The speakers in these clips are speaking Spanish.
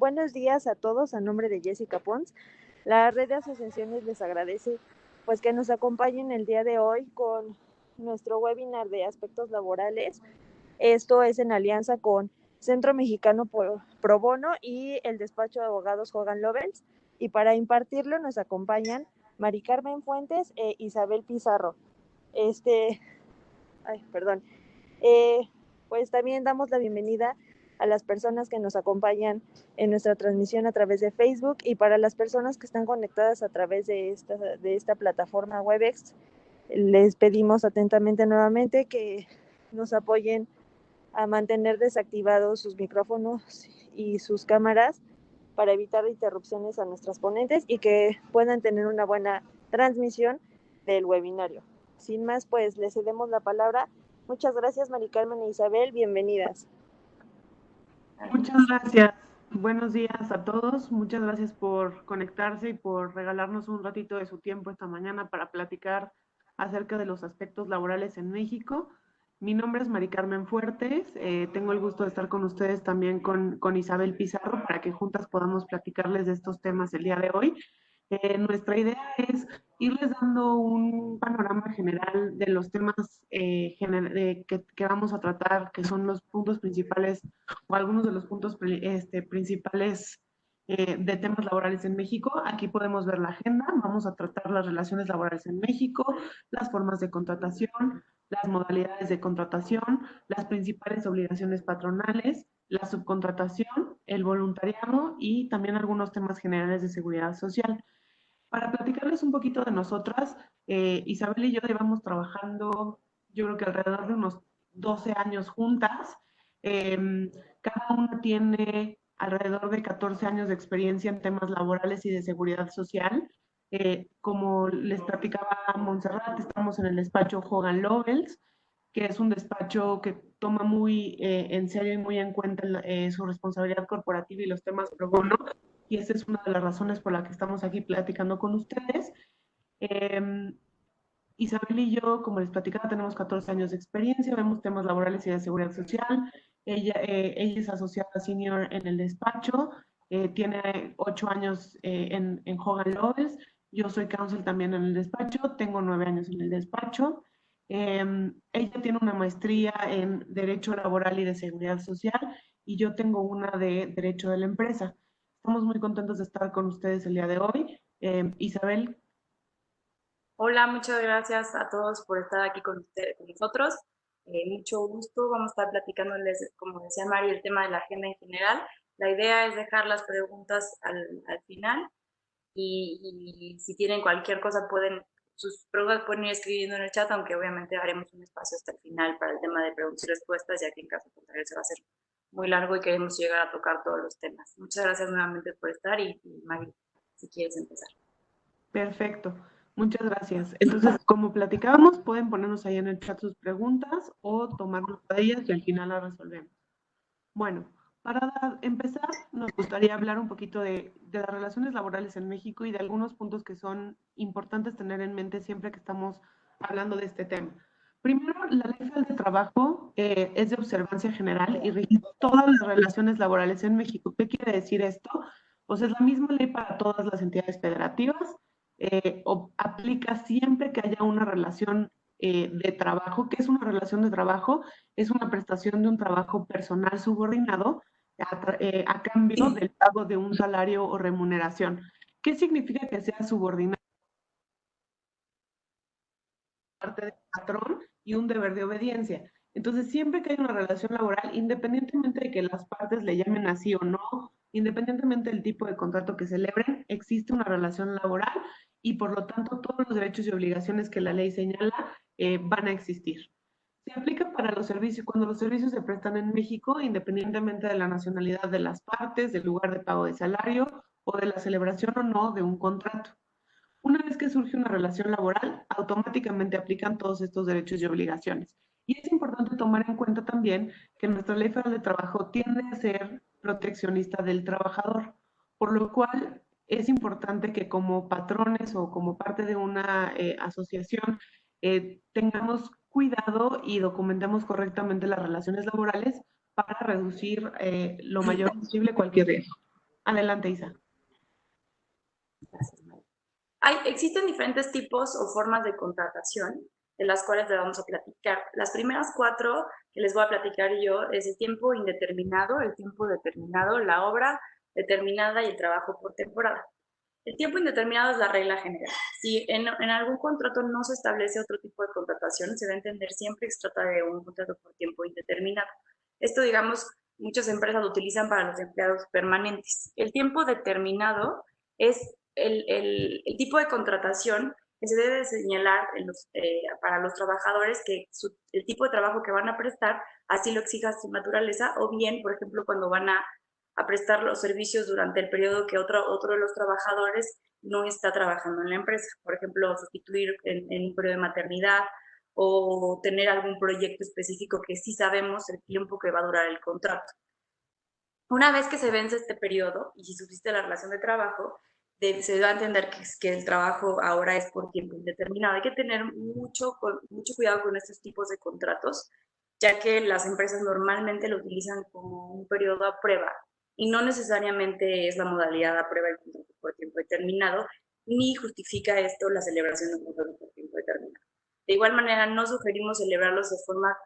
buenos días a todos, a nombre de Jessica Pons. La red de asociaciones les agradece pues que nos acompañen el día de hoy con nuestro webinar de aspectos laborales. Esto es en alianza con Centro Mexicano Pro Bono y el despacho de abogados Hogan Lovells. Y para impartirlo nos acompañan Mari Carmen Fuentes e Isabel Pizarro. Perdón. Pues también damos la bienvenida a las personas que nos acompañan en nuestra transmisión a través de Facebook, y para las personas que están conectadas a través de esta plataforma Webex, les pedimos atentamente nuevamente que nos apoyen a mantener desactivados sus micrófonos y sus cámaras para evitar interrupciones a nuestras ponentes y que puedan tener una buena transmisión del webinario. Sin más, pues les cedemos la palabra. Muchas gracias, Mari Carmen e Isabel, bienvenidas. Muchas gracias. Buenos días a todos. Muchas gracias por conectarse y por regalarnos un ratito de su tiempo esta mañana para platicar acerca de los aspectos laborales en México. Mi nombre es Mari Carmen Fuertes. Tengo el gusto de estar con ustedes también con Isabel Pizarro para que juntas podamos platicarles de estos temas el día de hoy. Nuestra idea es irles dando un panorama general de los temas que vamos a tratar, que son los puntos principales o algunos de los puntos principales de temas laborales en México. Aquí podemos ver la agenda. Vamos a tratar las relaciones laborales en México, las formas de contratación, las modalidades de contratación, las principales obligaciones patronales, la subcontratación, el voluntariado y también algunos temas generales de seguridad social. Para platicarles un poquito de nosotras, Isabel y yo llevamos trabajando, yo creo que alrededor de unos 12 años juntas. Cada una tiene alrededor de 14 años de experiencia en temas laborales y de seguridad social. Como les platicaba Montserrat, estamos en el despacho Hogan Lovells, que es un despacho que toma muy en serio y muy en cuenta su responsabilidad corporativa y los temas pro bono, y esa es una de las razones por la que estamos aquí platicando con ustedes. Eh, Isabel y yo, como les platicaba, tenemos 14 años de experiencia, vemos temas laborales y de seguridad social. Ella es asociada senior en el despacho, tiene 8 años en Hogan Lovells. Yo soy counsel también en el despacho, tengo 9 años en el despacho. Ella tiene una maestría en Derecho Laboral y de Seguridad Social y yo tengo una de Derecho de la Empresa. Estamos muy contentos de estar con ustedes el día de hoy. Isabel. Hola, muchas gracias a todos por estar aquí con nosotros. Mucho gusto. Vamos a estar platicándoles, como decía Mari, el tema de la agenda en general. La idea es dejar las preguntas al final y si tienen cualquier cosa, sus preguntas pueden ir escribiendo en el chat, aunque obviamente haremos un espacio hasta el final para el tema de preguntas y respuestas, ya que en caso contrario se va a hacer muy largo y queremos llegar a tocar todos los temas. Muchas gracias nuevamente por estar y Mari, si quieres empezar. Perfecto, muchas gracias. Entonces, como platicábamos, pueden ponernos ahí en el chat sus preguntas o tomar nota de ellas y al final las resolvemos. Bueno, para empezar, nos gustaría hablar un poquito de las relaciones laborales en México y de algunos puntos que son importantes tener en mente siempre que estamos hablando de este tema. Primero, la Ley Federal de Trabajo es de observancia general y rige todas las relaciones laborales en México. ¿Qué quiere decir esto? Pues es la misma ley para todas las entidades federativas. Aplica siempre que haya una relación de trabajo. ¿Qué es una relación de trabajo? Es una prestación de un trabajo personal subordinado a cambio del pago de un salario o remuneración. ¿Qué significa que sea subordinado? Parte del patrón y un deber de obediencia. Entonces, siempre que hay una relación laboral, independientemente de que las partes le llamen así o no, independientemente del tipo de contrato que celebren, existe una relación laboral y por lo tanto todos los derechos y obligaciones que la ley señala van a existir. Se aplica para los servicios, cuando los servicios se prestan en México, independientemente de la nacionalidad de las partes, del lugar de pago de salario o de la celebración o no de un contrato. Una vez que surge una relación laboral, automáticamente aplican todos estos derechos y obligaciones. Y es importante tomar en cuenta también que nuestra Ley Federal de Trabajo tiende a ser proteccionista del trabajador, por lo cual es importante que como patrones o como parte de una asociación tengamos cuidado y documentemos correctamente las relaciones laborales para reducir lo mayor posible cualquier riesgo. Adelante, Isa. Gracias, María. Existen diferentes tipos o formas de contratación, de las cuales le vamos a platicar. Las primeras 4 que les voy a platicar yo es el tiempo indeterminado, el tiempo determinado, la obra determinada y el trabajo por temporada. El tiempo indeterminado es la regla general. Si en algún contrato no se establece otro tipo de contratación, se va a entender siempre que se trata de un contrato por tiempo indeterminado. Esto, digamos, muchas empresas lo utilizan para los empleados permanentes. El tiempo determinado es el tipo de contratación que se debe señalar para los trabajadores que el tipo de trabajo que van a prestar así lo exija su naturaleza, o bien, por ejemplo, cuando van a prestar los servicios durante el periodo que otro de los trabajadores no está trabajando en la empresa. Por ejemplo, sustituir en un periodo de maternidad o tener algún proyecto específico que sí sabemos el tiempo que va a durar el contrato. Una vez que se vence este periodo y si subsiste la relación de trabajo, se va a entender que el trabajo ahora es por tiempo indeterminado. Hay que tener mucho cuidado con estos tipos de contratos, ya que las empresas normalmente lo utilizan como un periodo a prueba y no necesariamente es la modalidad a prueba el contrato por tiempo determinado, ni justifica esto la celebración de un contrato por tiempo determinado. De igual manera, no sugerimos celebrarlos de forma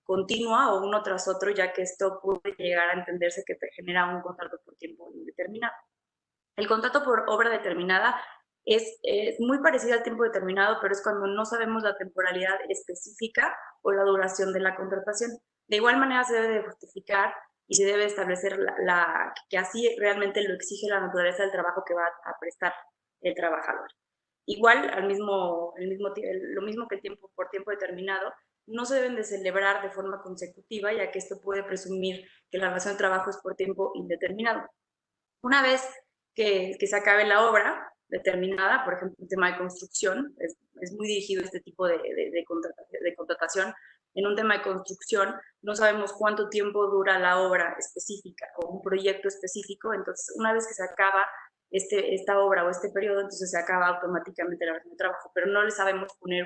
continua o uno tras otro, ya que esto puede llegar a entenderse que genera un contrato por tiempo indeterminado. El contrato por obra determinada es muy parecido al tiempo determinado, pero es cuando no sabemos la temporalidad específica o la duración de la contratación. De igual manera se debe de justificar y se debe establecer que así realmente lo exige la naturaleza del trabajo que va a prestar el trabajador. Igual, lo mismo que el tiempo por tiempo determinado, no se deben de celebrar de forma consecutiva, ya que esto puede presumir que la relación de trabajo es por tiempo indeterminado. Una vez que se acabe la obra determinada, por ejemplo, el tema de construcción, es muy dirigido a este tipo de contratación. En un tema de construcción no sabemos cuánto tiempo dura la obra específica o un proyecto específico, entonces una vez que se acaba esta obra o este periodo, entonces se acaba automáticamente la relación de trabajo, pero no le sabemos poner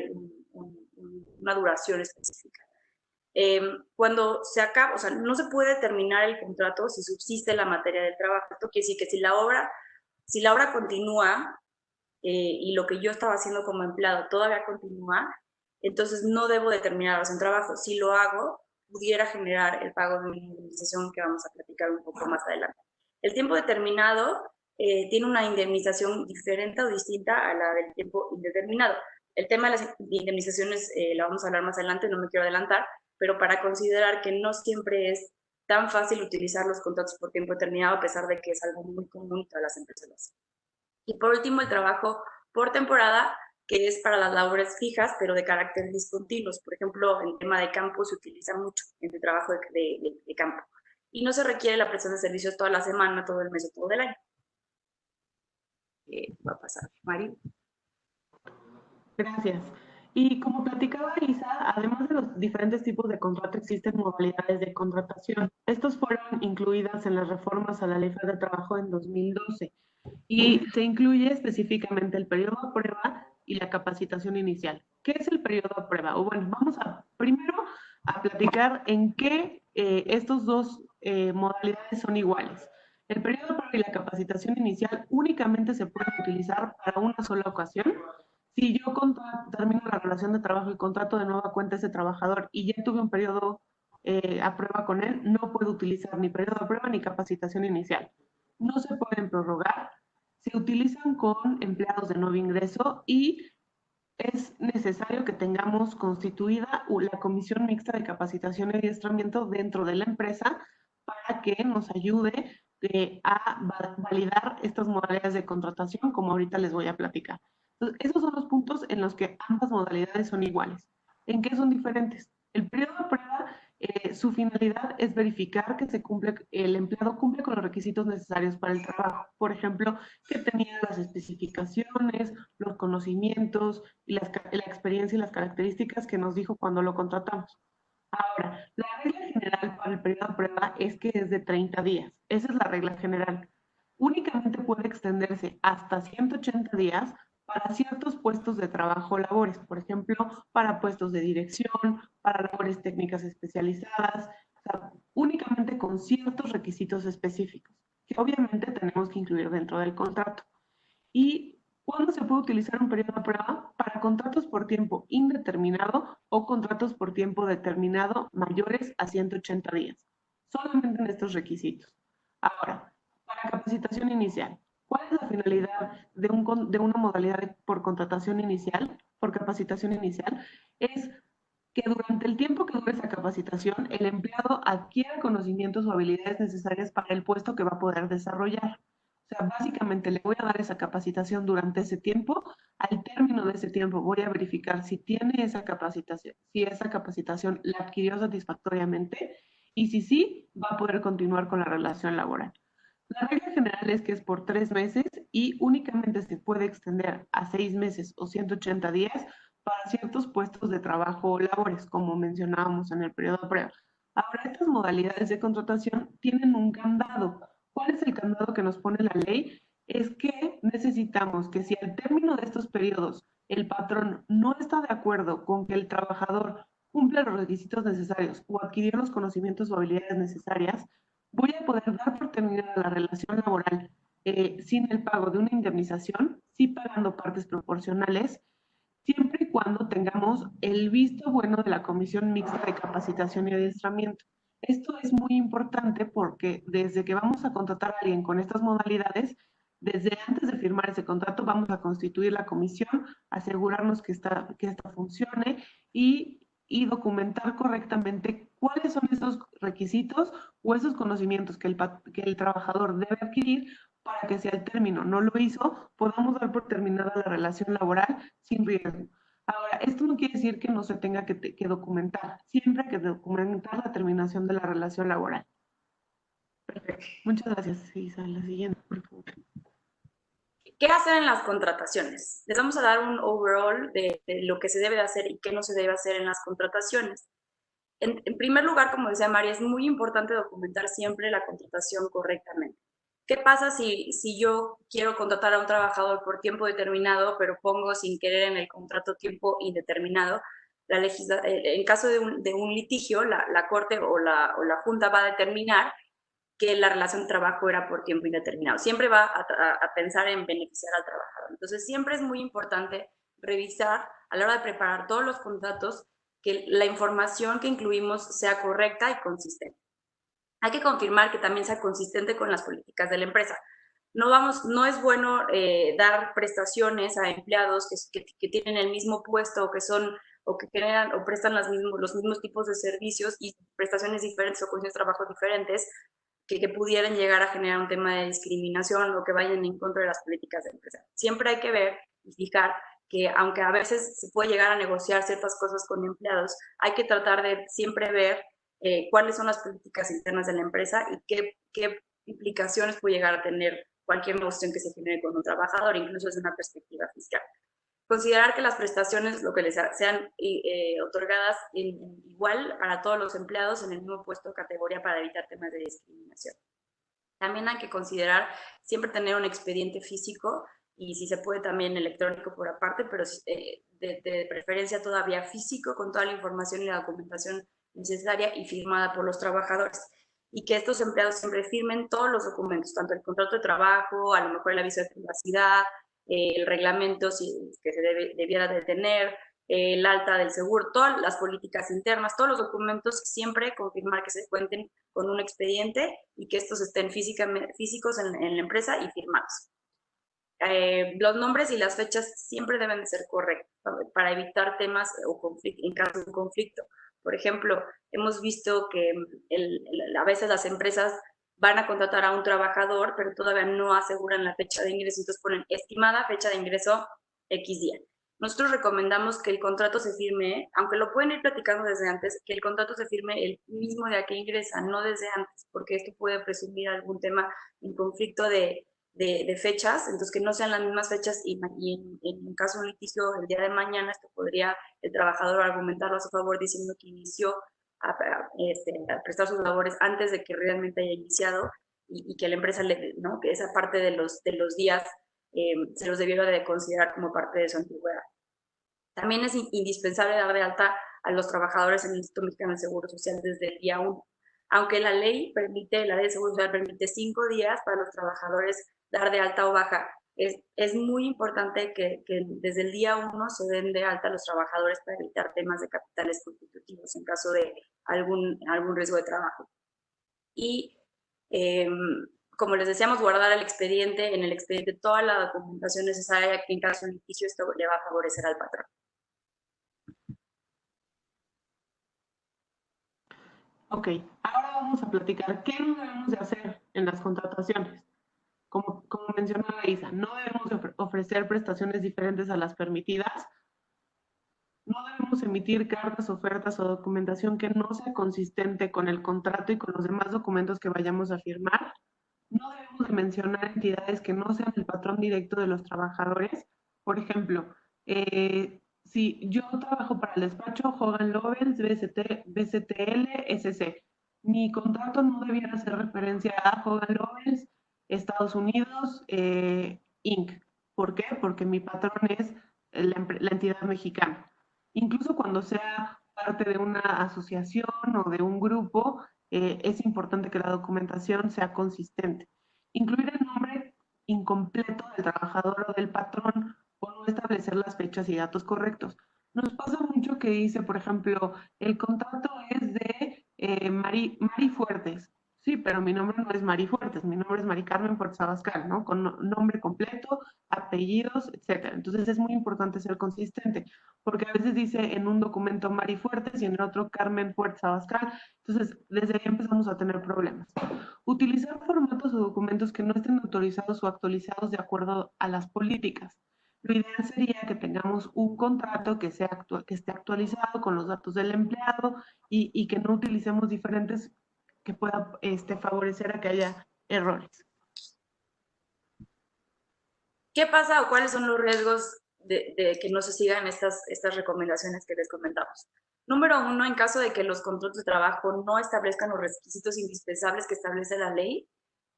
una duración específica. Cuando se acaba, o sea, no se puede terminar el contrato si subsiste la materia del trabajo. Esto quiere decir que si la obra continúa y lo que yo estaba haciendo como empleado todavía continúa, entonces no debo de terminar en trabajo. Si lo hago, pudiera generar el pago de una indemnización que vamos a platicar un poco más adelante. El tiempo determinado tiene una indemnización diferente o distinta a la del tiempo indeterminado. El tema de las indemnizaciones la vamos a hablar más adelante, no me quiero adelantar, pero para considerar que no siempre es tan fácil utilizar los contratos por tiempo determinado, a pesar de que es algo muy común y todas las empresas lo hacen. Y por último, el trabajo por temporada, que es para las labores fijas, pero de carácter discontinuos. Por ejemplo, en tema de campo se utiliza mucho en el trabajo de campo. Y no se requiere la prestación de servicios toda la semana, todo el mes o todo el año. Va a pasar, Mari. Gracias. Y como platicaba Isa, además de los diferentes tipos de contrato, existen modalidades de contratación. Estos fueron incluidas en las reformas a la Ley Federal de Trabajo en 2012 y se incluye específicamente el periodo a prueba y la capacitación inicial. ¿Qué es el periodo a prueba? O bueno, vamos primero a platicar en qué estos dos modalidades son iguales. El periodo a prueba y la capacitación inicial únicamente se pueden utilizar para una sola ocasión. Si yo termino la relación de trabajo y contrato de nueva cuenta a ese trabajador y ya tuve un periodo a prueba con él, no puedo utilizar ni periodo a prueba ni capacitación inicial. No se pueden prorrogar, se utilizan con empleados de nuevo ingreso y es necesario que tengamos constituida la Comisión Mixta de Capacitación y Adiestramiento dentro de la empresa para que nos ayude a validar estas modalidades de contratación, como ahorita les voy a platicar. Entonces, esos son los puntos en los que ambas modalidades son iguales. ¿En qué son diferentes? El periodo de prueba, su finalidad es verificar que el empleado cumple con los requisitos necesarios para el trabajo. Por ejemplo, que tenía las especificaciones, los conocimientos, y la experiencia y las características que nos dijo cuando lo contratamos. Ahora, la regla general para el periodo de prueba es que es de 30 días. Esa es la regla general. Únicamente puede extenderse hasta 180 días para ciertos puestos de trabajo o labores, por ejemplo, para puestos de dirección, para labores técnicas especializadas, o sea, únicamente con ciertos requisitos específicos. que obviamente tenemos que incluir dentro del contrato. ¿Y cuándo se puede utilizar un periodo de prueba? Para contratos por tiempo indeterminado o contratos por tiempo determinado mayores a 180 días. Solamente en estos requisitos. Ahora, para capacitación inicial. ¿Cuál es la finalidad de una modalidad por contratación inicial, por capacitación inicial? Es que durante el tiempo que dure esa capacitación, el empleado adquiera conocimientos o habilidades necesarias para el puesto que va a poder desarrollar. O sea, básicamente le voy a dar esa capacitación durante ese tiempo. Al término de ese tiempo voy a verificar si tiene esa capacitación, si esa capacitación la adquirió satisfactoriamente y si sí, va a poder continuar con la relación laboral. La regla general es que es por 3 meses y únicamente se puede extender a 6 meses o 180 días para ciertos puestos de trabajo o labores, como mencionábamos en el periodo de prueba. Ahora, estas modalidades de contratación tienen un candado. ¿Cuál es el candado que nos pone la ley? Es que necesitamos que si al término de estos periodos el patrón no está de acuerdo con que el trabajador cumpla los requisitos necesarios o adquirir los conocimientos o habilidades necesarias, voy a poder dar por terminada la relación laboral sin el pago de una indemnización, sí pagando partes proporcionales, siempre y cuando tengamos el visto bueno de la Comisión Mixta de Capacitación y Adiestramiento. Esto es muy importante porque desde que vamos a contratar a alguien con estas modalidades, desde antes de firmar ese contrato vamos a constituir la comisión, asegurarnos que esta funcione y documentar correctamente cuáles son esos requisitos o esos conocimientos que el trabajador debe adquirir para que si al término no lo hizo, podamos dar por terminada la relación laboral sin riesgo. Ahora, esto no quiere decir que no se tenga que documentar. Siempre hay que documentar la terminación de la relación laboral. Perfecto. Muchas gracias, Isa. La siguiente, por favor. ¿Qué hacer en las contrataciones? Les vamos a dar un overall de lo que se debe de hacer y qué no se debe hacer en las contrataciones. En primer lugar, como decía María, es muy importante documentar siempre la contratación correctamente. ¿Qué pasa si yo quiero contratar a un trabajador por tiempo determinado, pero pongo sin querer en el contrato tiempo indeterminado? En caso de un litigio, la Corte o la Junta va a determinar que la relación de trabajo era por tiempo indeterminado. Siempre va a pensar en beneficiar al trabajador. Entonces, siempre es muy importante revisar a la hora de preparar todos los contratos que la información que incluimos sea correcta y consistente. Hay que confirmar que también sea consistente con las políticas de la empresa. No es bueno dar prestaciones a empleados que tienen el mismo puesto o que generan o prestan los mismos tipos de servicios y prestaciones diferentes o condiciones de trabajo diferentes que pudieran llegar a generar un tema de discriminación o que vayan en contra de las políticas de la empresa. Siempre hay que ver y fijar que aunque a veces se puede llegar a negociar ciertas cosas con empleados, hay que tratar de siempre ver cuáles son las políticas internas de la empresa y qué implicaciones puede llegar a tener cualquier negociación que se genere con un trabajador, incluso desde una perspectiva fiscal. Considerar que las prestaciones lo que les sean otorgadas igual para todos los empleados en el mismo puesto o categoría para evitar temas de discriminación. También hay que considerar siempre tener un expediente físico y si se puede también electrónico por aparte, pero de preferencia todavía físico con toda la información y la documentación necesaria y firmada por los trabajadores. Y que estos empleados siempre firmen todos los documentos, tanto el contrato de trabajo, a lo mejor el aviso de privacidad, el reglamento que se debiera de tener, el alta del seguro, todas las políticas internas, todos los documentos, siempre confirmar que se cuenten con un expediente y que estos estén físicos en la empresa y firmados. Los nombres y las fechas siempre deben de ser correctos para evitar temas o conflicto, en caso de un conflicto. Por ejemplo, hemos visto que a veces las empresas van a contratar a un trabajador, pero todavía no aseguran la fecha de ingreso, entonces ponen estimada fecha de ingreso X día. Nosotros recomendamos que el contrato se firme, aunque lo pueden ir platicando desde antes, que el contrato se firme el mismo día que ingresa, no desde antes, porque esto puede presumir algún tema en conflicto de fechas, entonces que no sean las mismas fechas y en caso de un litigio el día de mañana, esto podría el trabajador argumentarlo a su favor diciendo que inició a prestar sus labores antes de que realmente haya iniciado y que la empresa, ¿no? Que esa parte de los días se los debiera de considerar como parte de su antigüedad. También es indispensable dar de alta a los trabajadores en el Instituto Mexicano del Seguro Social desde el día 1. aunque la ley de Seguro Social permite 5 días para los trabajadores dar de alta o baja. Es muy importante que desde el día 1 se den de alta a los trabajadores para evitar temas de capitales constitutivos en caso de algún riesgo de trabajo. Y como les decíamos, guardar en el expediente toda la documentación necesaria que en caso de litigio esto le va a favorecer al patrón. Ok, ahora vamos a platicar qué no debemos de hacer en las contrataciones. Como mencionaba Isa, no debemos de ofrecer prestaciones diferentes a las permitidas. No debemos emitir cartas, ofertas o documentación que no sea consistente con el contrato y con los demás documentos que vayamos a firmar. No debemos de mencionar entidades que no sean el patrón directo de los trabajadores. Por ejemplo, si yo trabajo para el despacho Hogan Lovells, BCTL, SC, mi contrato no debiera hacer referencia a Hogan Lovells, Estados Unidos, Inc. ¿Por qué? Porque mi patrón es la entidad mexicana. Incluso cuando sea parte de una asociación o de un grupo, es importante que la documentación sea consistente. Incluir el nombre incompleto del trabajador o del patrón o no establecer las fechas y datos correctos. Nos pasa mucho que dice, por ejemplo, el contrato es de Mari Fuertes. Sí, pero mi nombre no es Mari Fuertes, mi nombre es Mari Carmen Fuertes Abascal, ¿no? Con nombre completo, apellidos, etc. Entonces es muy importante ser consistente, porque a veces dice en un documento Mari Fuertes y en el otro Carmen Fuertes Abascal. Entonces, desde ahí empezamos a tener problemas. Utilizar formatos o documentos que no estén autorizados o actualizados de acuerdo a las políticas. Lo ideal sería que tengamos un contrato que esté actualizado con los datos del empleado y que no utilicemos diferentes que pueda favorecer a que haya errores. ¿Qué pasa o cuáles son los riesgos de que no se sigan estas recomendaciones que les comentamos? Número 1, en caso de que los contratos de trabajo no establezcan los requisitos indispensables que establece la ley,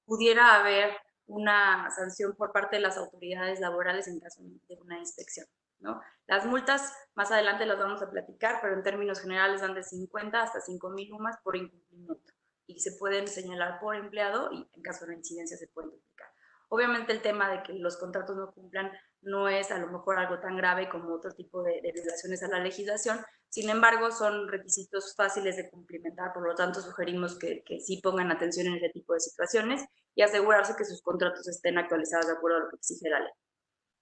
pudiera haber una sanción por parte de las autoridades laborales en caso de una inspección, ¿no? Las multas, más adelante las vamos a platicar, pero en términos generales van de 50 hasta 5,000 UMAS por incumplimiento y se pueden señalar por empleado y en caso de incidencia se pueden duplicar. Obviamente el tema de que los contratos no cumplan no es a lo mejor algo tan grave como otro tipo de violaciones a la legislación, sin embargo son requisitos fáciles de cumplimentar, por lo tanto sugerimos que sí pongan atención en ese tipo de situaciones y asegurarse que sus contratos estén actualizados de acuerdo a lo que exige la ley.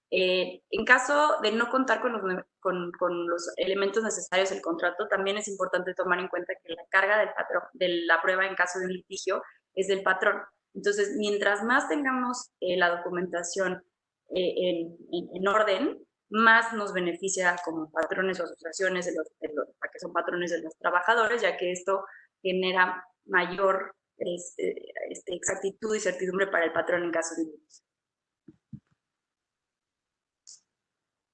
En caso de no contar con los elementos necesarios del contrato, también es importante tomar en cuenta que la carga del patrón, de la prueba en caso de un litigio es del patrón. Entonces, mientras más tengamos la documentación en orden, más nos beneficia como patrones o asociaciones que son patrones de los trabajadores, ya que esto genera mayor exactitud y certidumbre para el patrón en caso de un litigio.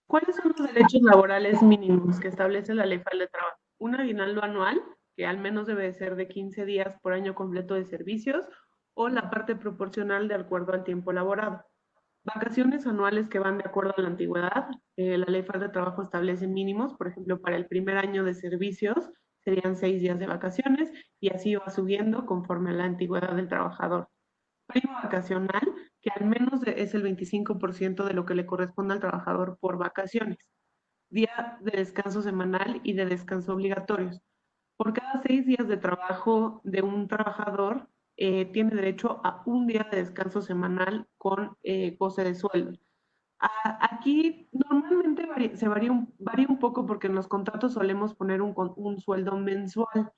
¿Cuáles son los derechos laborales mínimos que establece la Ley Federal de Trabajo? Un aguinaldo anual, que al menos debe ser de 15 días por año completo de servicios, o la parte proporcional de acuerdo al tiempo laborado. Vacaciones anuales que van de acuerdo a la antigüedad. La Ley Federal de Trabajo establece mínimos, por ejemplo, para el primer año de servicios serían 6 días de vacaciones y así va subiendo conforme a la antigüedad del trabajador. Prima vacacional, que al menos es el 25% de lo que le corresponde al trabajador por vacaciones. Día de descanso semanal y de descanso obligatorios. Por cada 6 días de trabajo de un trabajador, tiene derecho a un día de descanso semanal con goce de sueldo. Aquí normalmente varía un poco porque en los contratos solemos poner un sueldo mensual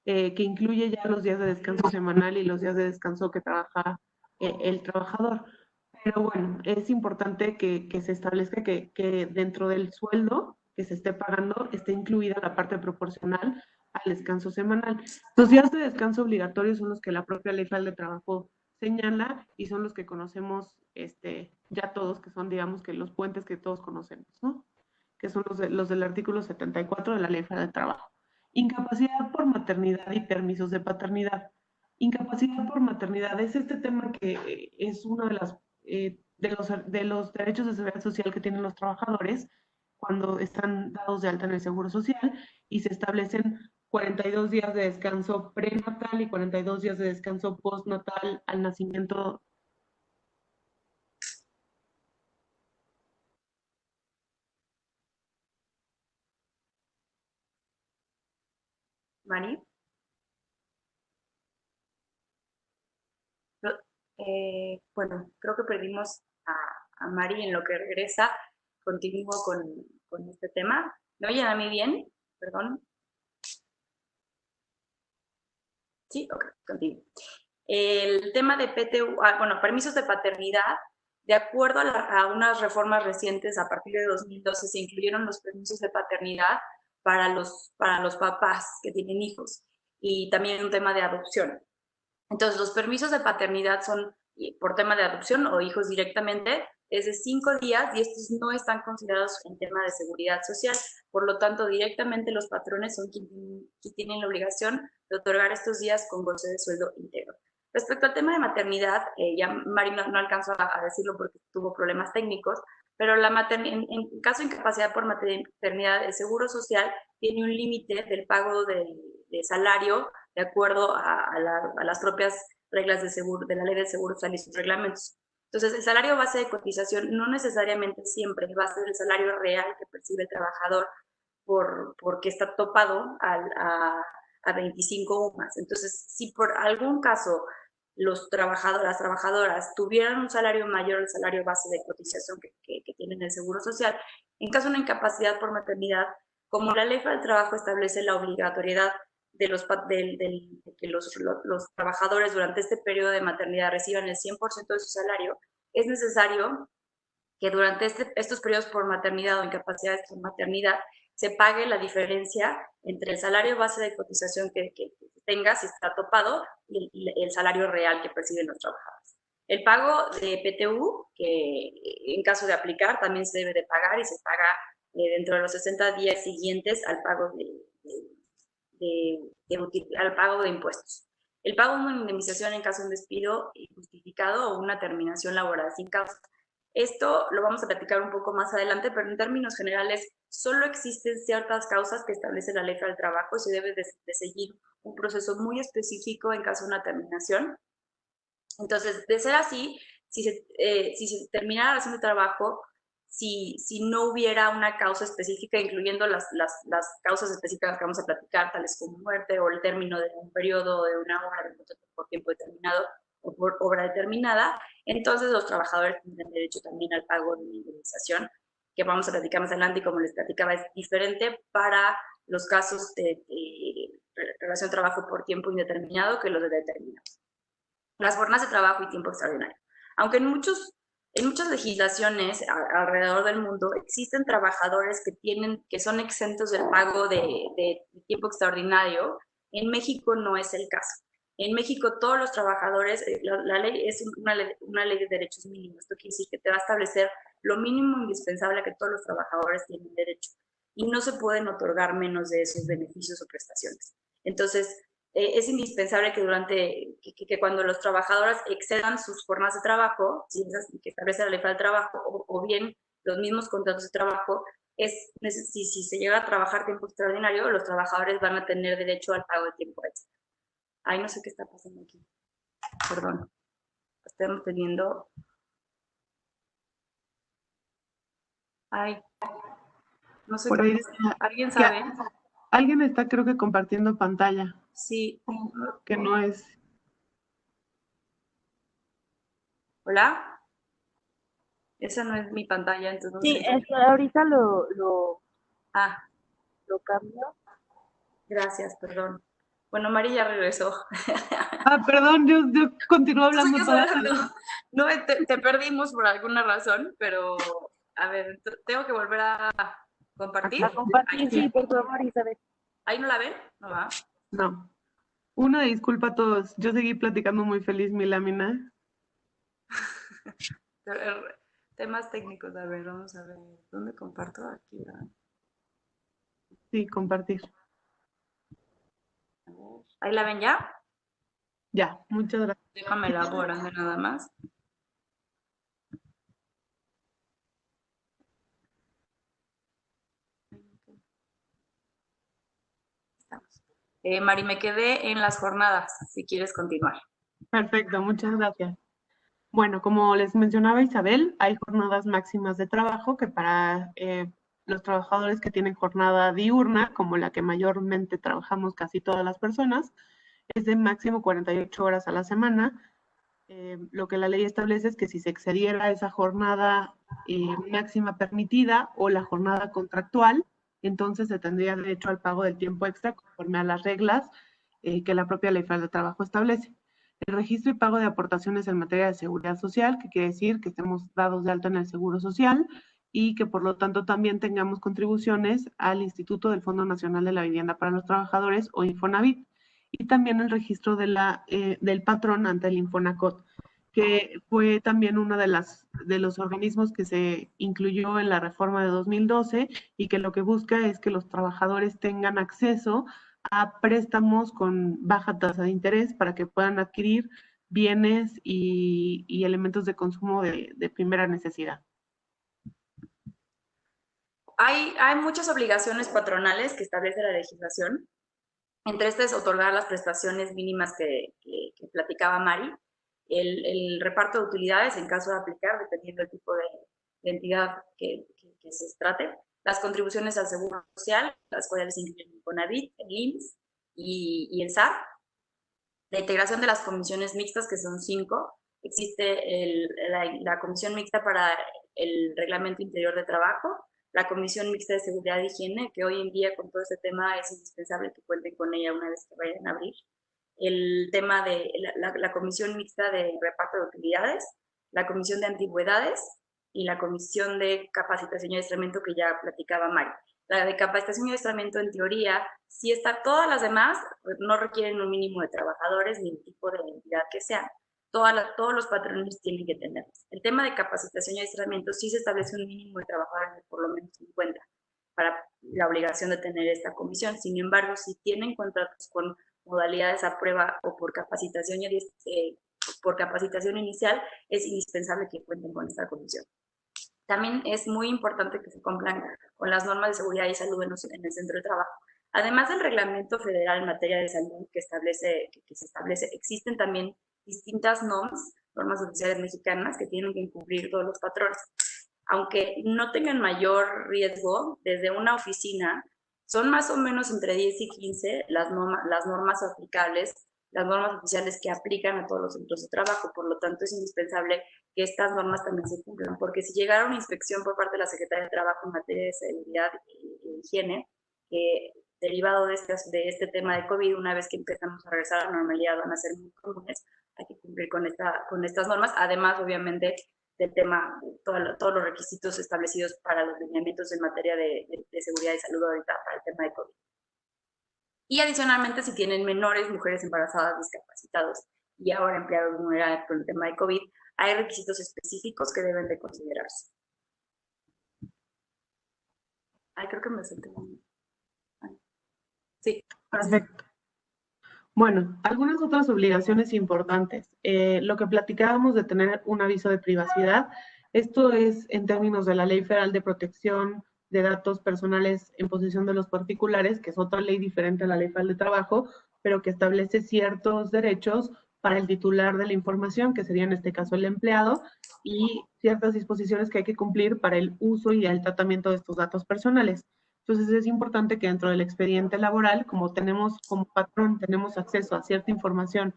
que incluye ya los días de descanso semanal y los días de descanso que trabaja el trabajador. Pero bueno, es importante que se establezca que dentro del sueldo que se esté pagando esté incluida la parte proporcional al descanso semanal. Los días de descanso obligatorios son los que la propia Ley Federal de Trabajo señala y son los que conocemos ya todos, que son, digamos, que los puentes que todos conocemos, ¿no? Que son los del artículo 74 de la Ley Federal de Trabajo. Incapacidad por maternidad y permisos de paternidad. Incapacidad por maternidad es este tema que es uno de los derechos de seguridad social que tienen los trabajadores cuando están dados de alta en el Seguro Social y se establecen 42 días de descanso prenatal y 42 días de descanso postnatal al nacimiento. Mari. Bueno, creo que perdimos a Mari en lo que regresa. Continúo con este tema. ¿Me oyen a mí bien? Perdón. Sí, ok, continúo. El tema de PTU, bueno, permisos de paternidad, de acuerdo a unas reformas recientes, a partir de 2012 se incluyeron los permisos de paternidad para los papás que tienen hijos y también un tema de adopción. Entonces, los permisos de paternidad son por tema de adopción o hijos directamente, es de 5 días y estos no están considerados en tema de seguridad social. Por lo tanto, directamente los patrones son quienes tienen la obligación de otorgar estos días con goce de sueldo íntegro. Respecto al tema de maternidad, ya Mari no alcanzó a decirlo porque tuvo problemas técnicos, pero en caso de incapacidad por maternidad, el Seguro Social tiene un límite del pago de salario de acuerdo a las propias reglas de la ley del seguro social y sus reglamentos. Entonces, el salario base de cotización no necesariamente siempre va a ser el salario real que percibe el trabajador porque está topado a 25 UMAS. Entonces, si por algún caso las trabajadoras tuvieran un salario mayor al salario base de cotización que tienen el Seguro Social, en caso de una incapacidad por maternidad, como la Ley del Trabajo establece la obligatoriedad de que los trabajadores durante este periodo de maternidad reciban el 100% de su salario, es necesario que durante estos periodos por maternidad o incapacidades por maternidad se pague la diferencia entre el salario base de cotización que tenga, si está topado, y el salario real que perciben los trabajadores. El pago de PTU, que en caso de aplicar también se debe de pagar y se paga dentro de los 60 días siguientes al pago al pago de impuestos. El pago de una indemnización en caso de un despido injustificado o una terminación laboral sin causa. Esto lo vamos a platicar un poco más adelante, pero en términos generales solo existen ciertas causas que establece la Ley del Trabajo y se debe de seguir un proceso muy específico en caso de una terminación. Entonces, de ser así, si se terminara la relación de trabajo, si no hubiera una causa específica, incluyendo las causas específicas que vamos a platicar, tales como muerte o el término de un periodo de una obra de contrato por tiempo determinado o por obra determinada, entonces los trabajadores tendrán derecho también al pago de una indemnización, que vamos a platicar más adelante y como les platicaba es diferente para los casos de relación de trabajo por tiempo indeterminado que los de determinado. Las jornadas de trabajo y tiempo extraordinario. Aunque en muchas legislaciones alrededor del mundo existen trabajadores que son exentos del pago de tiempo extraordinario, en México no es el caso. En México todos los trabajadores, la ley es una ley de derechos mínimos. Esto quiere decir que te va a establecer lo mínimo indispensable a que todos los trabajadores tienen derecho y no se pueden otorgar menos de esos beneficios o prestaciones. Entonces, es indispensable que cuando los trabajadores excedan sus formas de trabajo, que establece la ley del trabajo, o bien los mismos contratos de trabajo, si se llega a trabajar tiempo extraordinario, los trabajadores van a tener derecho al pago de tiempo extra. Ay, no sé qué está pasando aquí. Perdón. Estamos teniendo... Ay, no sé. Por ahí ¿Alguien sabe? Alguien está, creo que, compartiendo pantalla. Sí. Que no es. ¿Hola? Esa no es mi pantalla, entonces no Sí, sé. es que ahorita lo cambio. Gracias, perdón. Bueno, Mari ya regresó. Perdón, yo continúo hablando toda. No, te perdimos por alguna razón, pero a ver, tengo que volver a compartir. A compartir, sí, por favor, Isabel. ¿Ahí no la ven? No va. No. Una disculpa a todos. Yo seguí platicando muy feliz mi lámina. Temas técnicos, a ver, vamos a ver. ¿Dónde comparto? Aquí, ¿verdad? Sí, compartir. A ver. ¿Ahí la ven ya? Ya, muchas gracias. Déjame la borrar nada más. Estamos. Mari, me quedé en las jornadas, si quieres continuar. Perfecto, muchas gracias. Bueno, como les mencionaba Isabel, hay jornadas máximas de trabajo que para los trabajadores que tienen jornada diurna, como la que mayormente trabajamos casi todas las personas, es de máximo 48 horas a la semana. Lo que la ley establece es que si se excediera esa jornada máxima permitida o la jornada contractual, entonces se tendría derecho al pago del tiempo extra conforme a las reglas que la propia Ley Federal de Trabajo establece. El registro y pago de aportaciones en materia de seguridad social, que quiere decir que estemos dados de alta en el Seguro Social y que por lo tanto también tengamos contribuciones al Instituto del Fondo Nacional de la Vivienda para los Trabajadores o Infonavit, y también el registro del patrón ante el Infonacot, que fue también uno de los organismos que se incluyó en la reforma de 2012 y que lo que busca es que los trabajadores tengan acceso a préstamos con baja tasa de interés para que puedan adquirir bienes y elementos de consumo de primera necesidad. Hay muchas obligaciones patronales que establece la legislación. Entre estas, otorgar las prestaciones mínimas que platicaba Mari, el reparto de utilidades en caso de aplicar, dependiendo del tipo de entidad que se trate, las contribuciones al Seguro Social, las cuales incluyen el Infonavit, el IMSS y el SAR, la integración de las comisiones mixtas, que son 5, existe la comisión mixta para el reglamento interior de trabajo, la Comisión Mixta de Seguridad y Higiene, que hoy en día con todo este tema es indispensable que cuenten con ella una vez que vayan a abrir. El tema de la Comisión Mixta de Reparto de Utilidades, la Comisión de Antigüedades y la Comisión de Capacitación y Adiestramiento que ya platicaba Mari. La de capacitación y adiestramiento, en teoría, sí está, todas las demás no requieren un mínimo de trabajadores ni el tipo de entidad que sea. Todos los patrones tienen que tenerlos. El tema de capacitación y adiestramiento sí se establece un mínimo de trabajadores de por lo menos 50 para la obligación de tener esta comisión. Sin embargo, si tienen contratos con modalidades a prueba o por capacitación inicial, es indispensable que cuenten con esta comisión. También es muy importante que se cumplan con las normas de seguridad y salud en el centro de trabajo. Además del reglamento federal en materia de salud que se establece, existen también distintas normas oficiales mexicanas que tienen que cumplir todos los patrones. Aunque no tengan mayor riesgo, desde una oficina son más o menos entre 10 y 15 las normas aplicables, las normas oficiales que aplican a todos los centros de trabajo. Por lo tanto, es indispensable que estas normas también se cumplan, porque si llegara una inspección por parte de la Secretaría de Trabajo en materia de seguridad e higiene, derivado de este tema de COVID, una vez que empezamos a regresar a la normalidad, van a ser muy comunes. Hay que cumplir con estas normas, además, obviamente, del tema, todos los requisitos establecidos para los lineamientos en materia de seguridad y salud ahorita para el tema de COVID. Y adicionalmente, si tienen menores, mujeres embarazadas, discapacitados y ahora empleados vulnerables por el tema de COVID, hay requisitos específicos que deben de considerarse. Creo que me senté. Sí. Perfecto. Bueno, algunas otras obligaciones importantes. Lo que platicábamos de tener un aviso de privacidad, esto es en términos de la Ley Federal de Protección de Datos Personales en posesión de los particulares, que es otra ley diferente a la Ley Federal de Trabajo, pero que establece ciertos derechos para el titular de la información, que sería en este caso el empleado, y ciertas disposiciones que hay que cumplir para el uso y el tratamiento de estos datos personales. Entonces es importante que dentro del expediente laboral, como patrón tenemos acceso a cierta información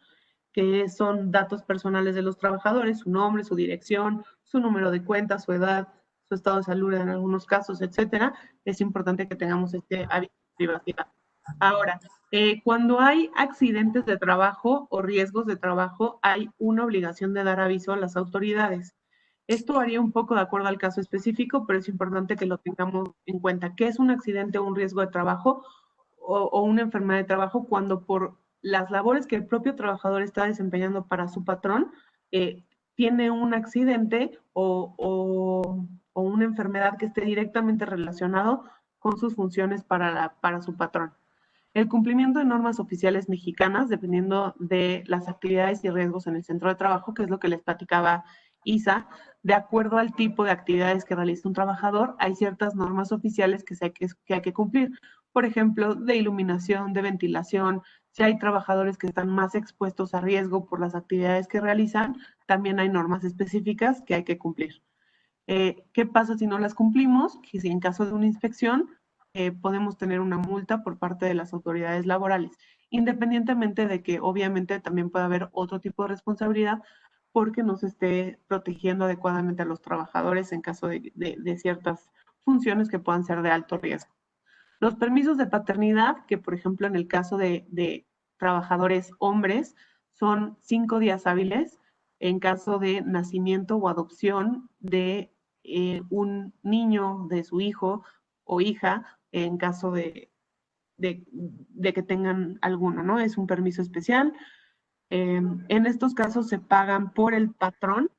que son datos personales de los trabajadores, su nombre, su dirección, su número de cuenta, su edad, su estado de salud en algunos casos, etcétera, es importante que tengamos este aviso de privacidad. Ahora, cuando hay accidentes de trabajo o riesgos de trabajo, hay una obligación de dar aviso a las autoridades. Esto varía un poco de acuerdo al caso específico, pero es importante que lo tengamos en cuenta. ¿Qué es un accidente o un riesgo de trabajo o una enfermedad de trabajo? Cuando por las labores que el propio trabajador está desempeñando para su patrón, tiene un accidente o una enfermedad que esté directamente relacionado con sus funciones para su patrón. El cumplimiento de normas oficiales mexicanas, dependiendo de las actividades y riesgos en el centro de trabajo, que es lo que les platicaba Isa, de acuerdo al tipo de actividades que realiza un trabajador, hay ciertas normas oficiales que hay que cumplir. por ejemplo, de iluminación, de ventilación. Si hay trabajadores que están más expuestos a riesgo por las actividades que realizan, también hay normas específicas que hay que cumplir. ¿Qué pasa si no las cumplimos? Que si en caso de una inspección podemos tener una multa por parte de las autoridades laborales, independientemente de que obviamente también puede haber otro tipo de responsabilidad porque no se esté protegiendo adecuadamente a los trabajadores en caso de ciertas funciones que puedan ser de alto riesgo. Los permisos de paternidad, que por ejemplo en el caso de trabajadores hombres, son 5 días hábiles en caso de nacimiento o adopción de un niño, de su hijo o hija, en caso de que tengan alguno, ¿no? Es un permiso especial. En estos casos se pagan por el patrón.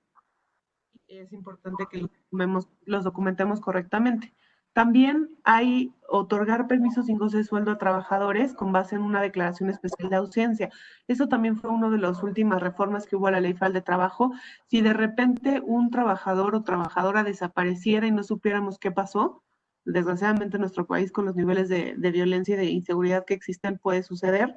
Es importante que los documentemos correctamente. También hay otorgar permisos sin goce de sueldo a trabajadores con base en una declaración especial de ausencia. Eso también fue una de las últimas reformas que hubo a la Ley Federal de Trabajo. Si de repente un trabajador o trabajadora desapareciera y no supiéramos qué pasó, desgraciadamente en nuestro país con los niveles de violencia y de inseguridad que existen puede suceder.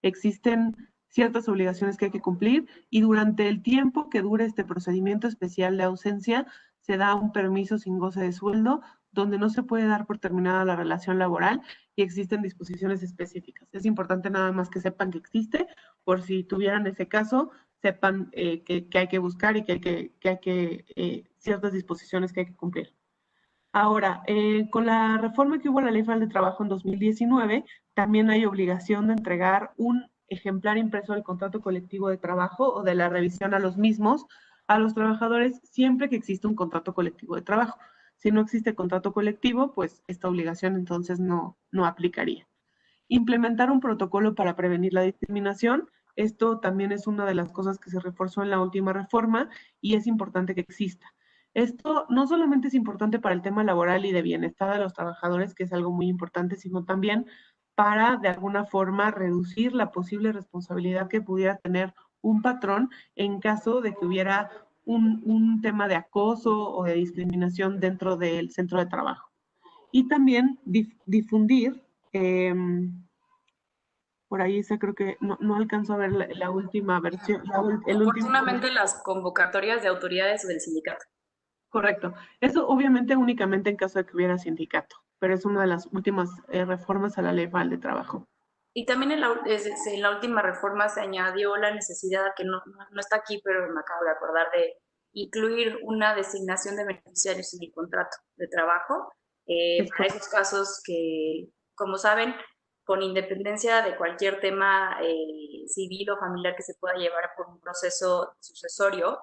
Existen ciertas obligaciones que hay que cumplir y durante el tiempo que dure este procedimiento especial de ausencia se da un permiso sin goce de sueldo donde no se puede dar por terminada la relación laboral y existen disposiciones específicas. Es importante nada más que sepan que existe, por si tuvieran ese caso, sepan que hay que buscar y que hay que ciertas disposiciones que hay que cumplir. Ahora, con la reforma que hubo a la Ley Federal de Trabajo en 2019, también hay obligación de entregar un ejemplar impreso del contrato colectivo de trabajo o de la revisión a los mismos a los trabajadores siempre que exista un contrato colectivo de trabajo. Si no existe contrato colectivo, pues esta obligación entonces no aplicaría. Implementar un protocolo para prevenir la discriminación. Esto también es una de las cosas que se reforzó en la última reforma y es importante que exista. Esto no solamente es importante para el tema laboral y de bienestar de los trabajadores, que es algo muy importante, sino también para, de alguna forma, reducir la posible responsabilidad que pudiera tener un patrón en caso de que hubiera un tema de acoso o de discriminación dentro del centro de trabajo. Y también difundir, por ahí creo que no alcanzo a ver la última versión. Oportunamente las convocatorias de autoridades o del sindicato. Correcto. Eso obviamente únicamente en caso de que hubiera sindicato, pero es una de las últimas reformas a la Ley Federal de Trabajo. Y también en la última reforma se añadió la necesidad, que no está aquí, pero me acabo de acordar, de incluir una designación de beneficiarios en el contrato de trabajo. Para esos casos que, como saben, con independencia de cualquier tema civil o familiar que se pueda llevar por un proceso sucesorio,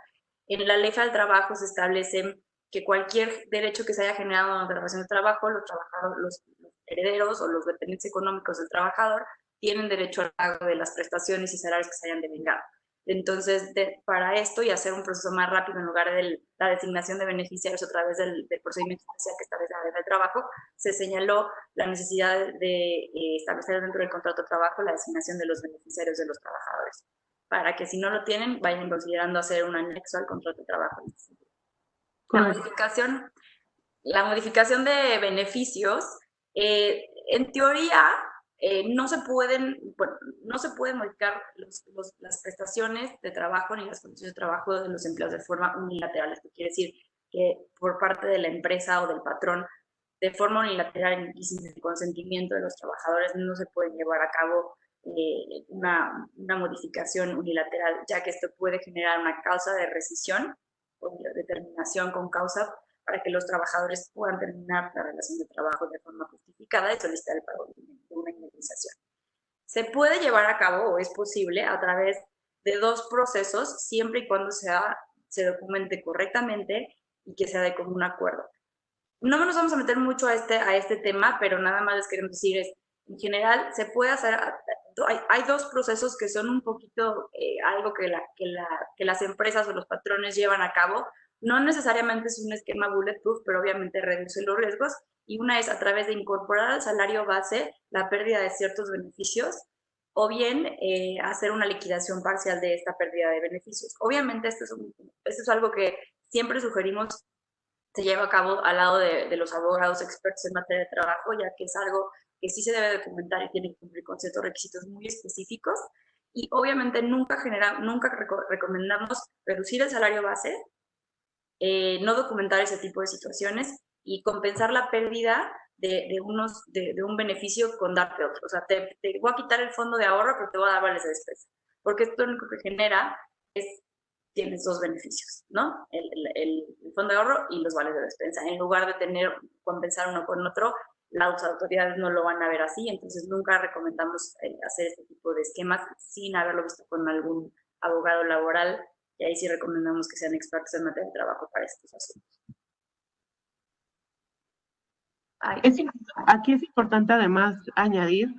en la Ley Federal del Trabajo se establece que cualquier derecho que se haya generado en la relación de trabajo, los herederos o los dependientes económicos del trabajador tienen derecho al pago de las prestaciones y salarios que se hayan devengado. Entonces, para esto y hacer un proceso más rápido en lugar de la designación de beneficiarios a través del procedimiento especial que establece la Ley del Trabajo, se señaló la necesidad de establecer dentro del contrato de trabajo la designación de los beneficiarios de los trabajadores, para que si no lo tienen, vayan considerando hacer un anexo al contrato de trabajo. La modificación de beneficios, en teoría, no se pueden modificar las prestaciones de trabajo ni las condiciones de trabajo de los empleados de forma unilateral. Esto quiere decir que por parte de la empresa o del patrón, de forma unilateral y sin el consentimiento de los trabajadores, no se puede llevar a cabo una modificación unilateral, ya que esto puede generar una causa de rescisión o de terminación con causa para que los trabajadores puedan terminar la relación de trabajo de forma justificada y solicitar el pago de una indemnización. Se puede llevar a cabo, o es posible, a través de dos procesos, siempre y cuando se documente correctamente y que sea de común acuerdo. No nos vamos a meter mucho a este tema, pero nada más les queremos decir en general, se puede hacer, hay dos procesos que son un poquito algo que las empresas o los patrones llevan a cabo. No necesariamente es un esquema bulletproof, pero obviamente reduce los riesgos. Y una es a través de incorporar al salario base la pérdida de ciertos beneficios, o bien hacer una liquidación parcial de esta pérdida de beneficios. Obviamente esto es algo que siempre sugerimos se lleva a cabo al lado de los abogados expertos en materia de trabajo, ya que es algo que sí se debe documentar y tiene que cumplir con ciertos requisitos muy específicos. Y obviamente nunca recomendamos reducir el salario base, no documentar ese tipo de situaciones y compensar la pérdida de un beneficio con darte otro. O sea, te voy a quitar el fondo de ahorro, pero te voy a dar vales de despensa. Porque esto lo único que genera es, tienes dos beneficios, ¿no? El fondo de ahorro y los vales de despensa. En lugar de compensar uno con otro, las autoridades no lo van a ver así, entonces nunca recomendamos hacer este tipo de esquemas sin haberlo visto con algún abogado laboral, y ahí sí recomendamos que sean expertos en materia de trabajo para estos asuntos. Aquí es importante además añadir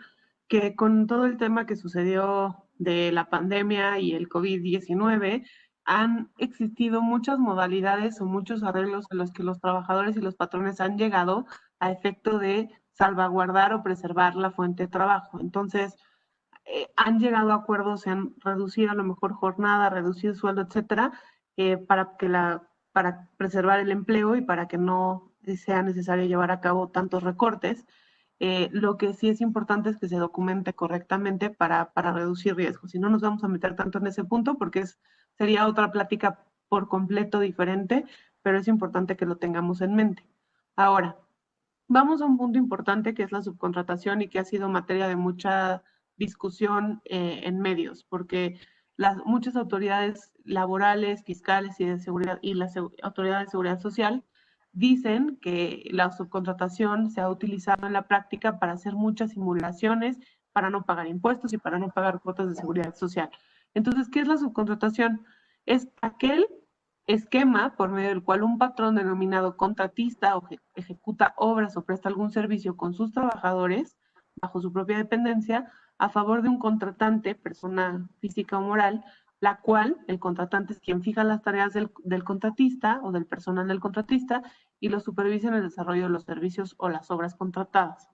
que con todo el tema que sucedió de la pandemia y el COVID-19, han existido muchas modalidades o muchos arreglos en los que los trabajadores y los patrones han llegado a efecto de salvaguardar o preservar la fuente de trabajo. Entonces, han llegado a acuerdos en reducir a lo mejor jornada, reducir sueldo, etcétera, para preservar el empleo y para que no sea necesario llevar a cabo tantos recortes. Lo que sí es importante es que se documente correctamente para reducir riesgos. Si no nos vamos a meter tanto en ese punto porque sería otra plática por completo diferente, pero es importante que lo tengamos en mente. Ahora, vamos a un punto importante que es la subcontratación y que ha sido materia de mucha discusión en medios, porque muchas autoridades laborales, fiscales y de seguridad y las autoridades de seguridad social dicen que la subcontratación se ha utilizado en la práctica para hacer muchas simulaciones, para no pagar impuestos y para no pagar cuotas de seguridad social. Entonces, ¿qué es la subcontratación? Es aquel esquema por medio del cual un patrón denominado contratista ejecuta obras o presta algún servicio con sus trabajadores bajo su propia dependencia a favor de un contratante, persona física o moral, la cual el contratante es quien fija las tareas del contratista o del personal del contratista y lo supervisa en el desarrollo de los servicios o las obras contratadas.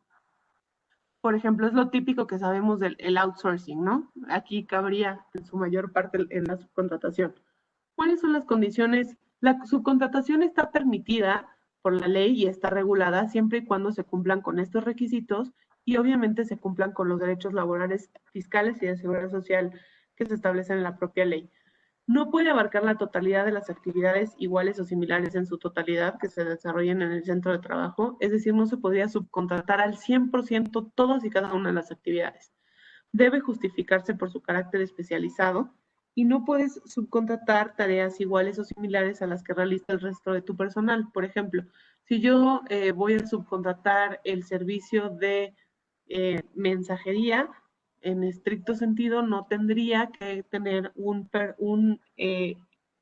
Por ejemplo, es lo típico que sabemos del outsourcing, ¿no? Aquí cabría en su mayor parte en la subcontratación. ¿Cuáles son las condiciones? La subcontratación está permitida por la ley y está regulada siempre y cuando se cumplan con estos requisitos y obviamente se cumplan con los derechos laborales, fiscales y de seguridad social que se establecen en la propia ley. No puede abarcar la totalidad de las actividades iguales o similares en su totalidad que se desarrollen en el centro de trabajo, es decir, no se podría subcontratar al 100% todas y cada una de las actividades. Debe justificarse por su carácter especializado y no puedes subcontratar tareas iguales o similares a las que realiza el resto de tu personal. Por ejemplo, si yo voy a subcontratar el servicio de mensajería, en estricto sentido no tendría que tener un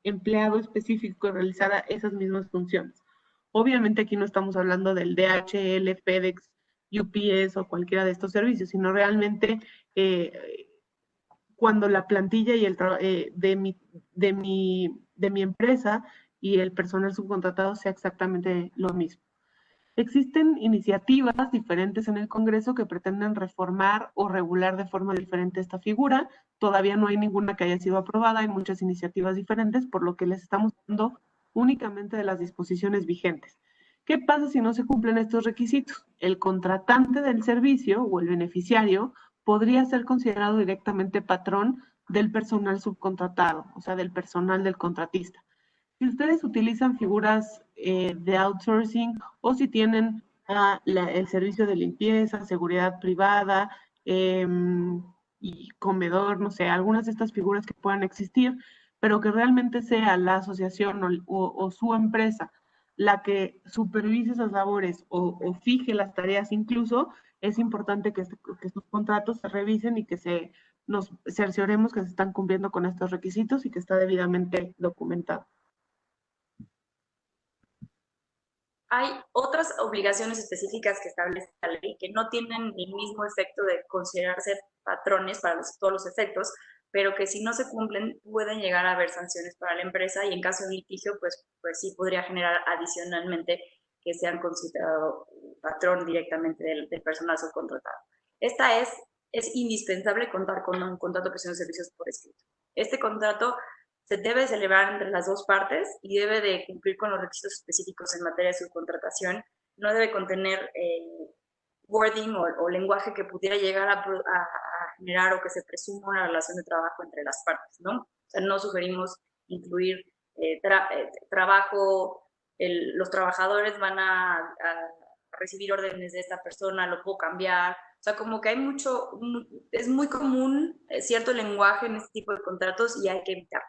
empleado específico que realizara esas mismas funciones. Obviamente aquí no estamos hablando del DHL, FedEx, UPS o cualquiera de estos servicios, sino realmente cuando la plantilla y de mi empresa y el personal subcontratado sea exactamente lo mismo. Existen iniciativas diferentes en el Congreso que pretenden reformar o regular de forma diferente esta figura. Todavía no hay ninguna que haya sido aprobada, hay muchas iniciativas diferentes, por lo que les estamos dando únicamente de las disposiciones vigentes. ¿Qué pasa si no se cumplen estos requisitos? El contratante del servicio o el beneficiario podría ser considerado directamente patrón del personal subcontratado, o sea, del personal del contratista. Si ustedes utilizan figuras de outsourcing o si tienen el servicio de limpieza, seguridad privada y comedor, no sé, algunas de estas figuras que puedan existir, pero que realmente sea la asociación o su empresa la que supervise esas labores o fije las tareas incluso, es importante que estos contratos se revisen y que nos cercioremos que se están cumpliendo con estos requisitos y que está debidamente documentado. Hay otras obligaciones específicas que establece la ley que no tienen el mismo efecto de considerarse patrones para todos los efectos, pero que si no se cumplen pueden llegar a haber sanciones para la empresa y en caso de litigio, pues sí podría generar adicionalmente que sean considerados patrón directamente del personal subcontratado. Esta es indispensable contar con un contrato de prestación de servicios por escrito. Este contrato se debe celebrar entre las dos partes y debe de cumplir con los requisitos específicos en materia de subcontratación. No debe contener wording o lenguaje que pudiera llegar a generar o que se presuma una relación de trabajo entre las partes, ¿no? O sea, no sugerimos incluir trabajo, los trabajadores van a recibir órdenes de esta persona, lo puedo cambiar. O sea, como que hay es muy común cierto lenguaje en este tipo de contratos y hay que evitarlo.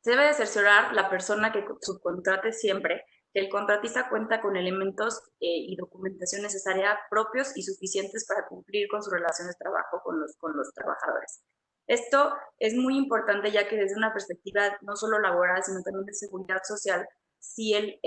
Se debe de cerciorar la persona que subcontrate siempre que el contratista cuenta con elementos y documentación necesaria propios y suficientes para cumplir con su relación de trabajo con los trabajadores. Esto es muy importante ya que desde una perspectiva no solo laboral, sino también de seguridad social, si el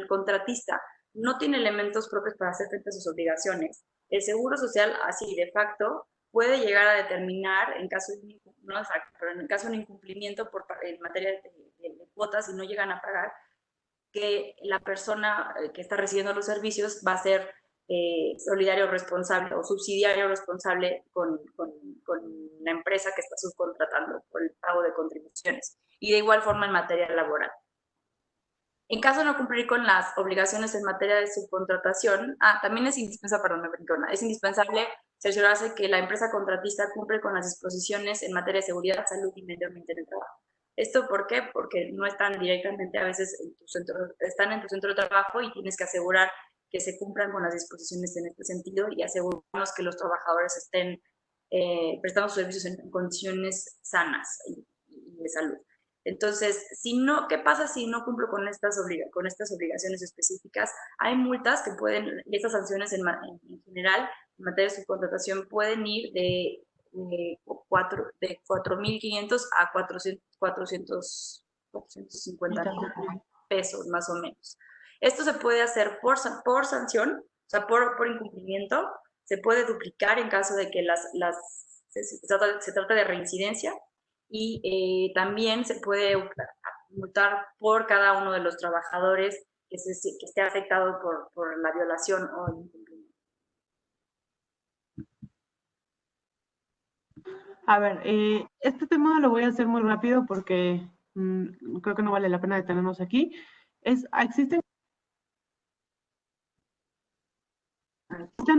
contratista no tiene elementos propios para hacer frente a sus obligaciones, el Seguro Social, así de facto, puede llegar a determinar, en caso de, no exacto, pero en caso de un incumplimiento en materia de cuotas, si no llegan a pagar, que la persona que está recibiendo los servicios va a ser solidario responsable o subsidiario responsable con la empresa que está subcontratando por el pago de contribuciones. Y de igual forma en materia laboral. En caso de no cumplir con las obligaciones en materia de subcontratación, también es indispensable cerciorarse que la empresa contratista cumple con las disposiciones en materia de seguridad, salud y medio ambiente en el trabajo. ¿Esto por qué? Porque no están directamente a veces están en tu centro de trabajo y tienes que asegurar que se cumplan con las disposiciones en este sentido y asegurarnos que los trabajadores estén prestando sus servicios en condiciones sanas y de salud. Entonces, ¿qué pasa si no cumplo con estas obligaciones específicas? Hay multas que y estas sanciones en general, en materia de subcontratación, pueden ir de 4.500 a 450 pesos, más o menos. Esto se puede hacer por sanción, o sea, por incumplimiento. Se puede duplicar en caso de que se trata de reincidencia. Y también se puede multar por cada uno de los trabajadores que esté afectado por la violación o el incumplimiento. A ver, este tema lo voy a hacer muy rápido porque creo que no vale la pena detenernos aquí. Existen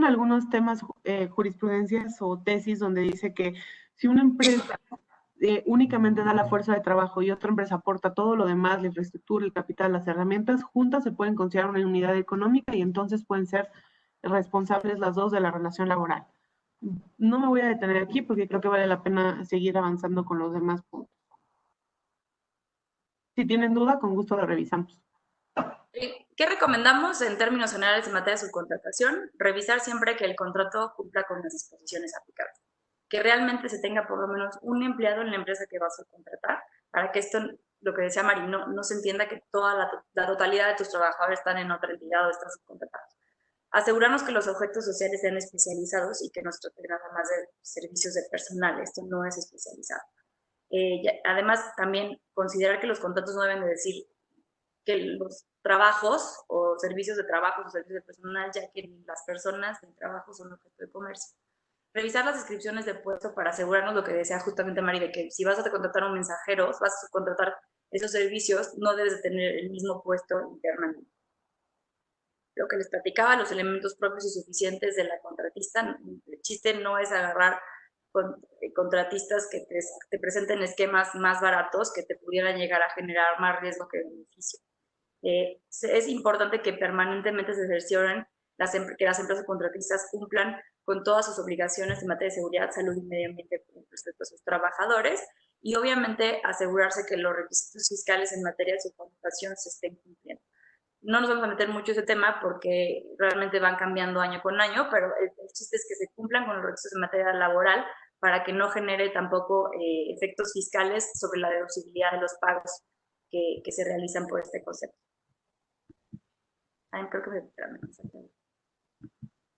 algunos temas, jurisprudencias o tesis donde dice que si una empresa únicamente da la fuerza de trabajo y otra empresa aporta todo lo demás, la infraestructura, el capital, las herramientas, juntas se pueden considerar una unidad económica y entonces pueden ser responsables las dos de la relación laboral. No me voy a detener aquí porque creo que vale la pena seguir avanzando con los demás puntos. Si tienen duda, con gusto lo revisamos. ¿Qué recomendamos en términos generales en materia de subcontratación? Revisar siempre que el contrato cumpla con las disposiciones aplicables. Que realmente se tenga por lo menos un empleado en la empresa que va a subcontratar, para que esto, lo que decía Mari, no se entienda que toda la totalidad de tus trabajadores están en otra entidad o están subcontratados. Asegurarnos que los objetos sociales sean especializados y que no se trate nada más de servicios de personal, esto no es especializado. Además, también considerar que los contratos no deben de decir que los trabajos o servicios de trabajo o servicios de personal, ya que las personas del trabajo son objeto de comercio. Revisar las descripciones de puesto para asegurarnos lo que decía justamente Mari, de que si vas a contratar a un mensajero, vas a contratar esos servicios, no debes de tener el mismo puesto internamente. Lo que les platicaba, los elementos propios y suficientes de la contratista, el chiste no es agarrar contratistas que te presenten esquemas más baratos que te pudieran llegar a generar más riesgo que beneficio. Es importante que permanentemente se cercioren que las empresas contratistas cumplan con todas sus obligaciones en materia de seguridad, salud y medio ambiente respecto a sus trabajadores y obviamente asegurarse que los requisitos fiscales en materia de subcontratación se estén cumpliendo. No nos vamos a meter mucho en ese tema porque realmente van cambiando año con año, pero el chiste es que se cumplan con los requisitos en materia laboral para que no genere tampoco efectos fiscales sobre la deducibilidad de los pagos que se realizan por este concepto. Creo que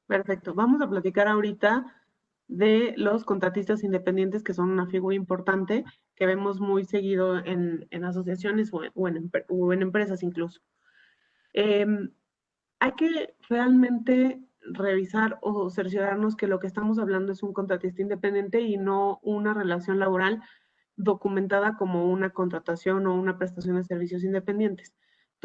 Perfecto. Vamos a platicar ahorita de los contratistas independientes, que son una figura importante que vemos muy seguido en asociaciones o en empresas incluso. Hay que realmente revisar o cerciorarnos que lo que estamos hablando es un contratista independiente y no una relación laboral documentada como una contratación o una prestación de servicios independientes.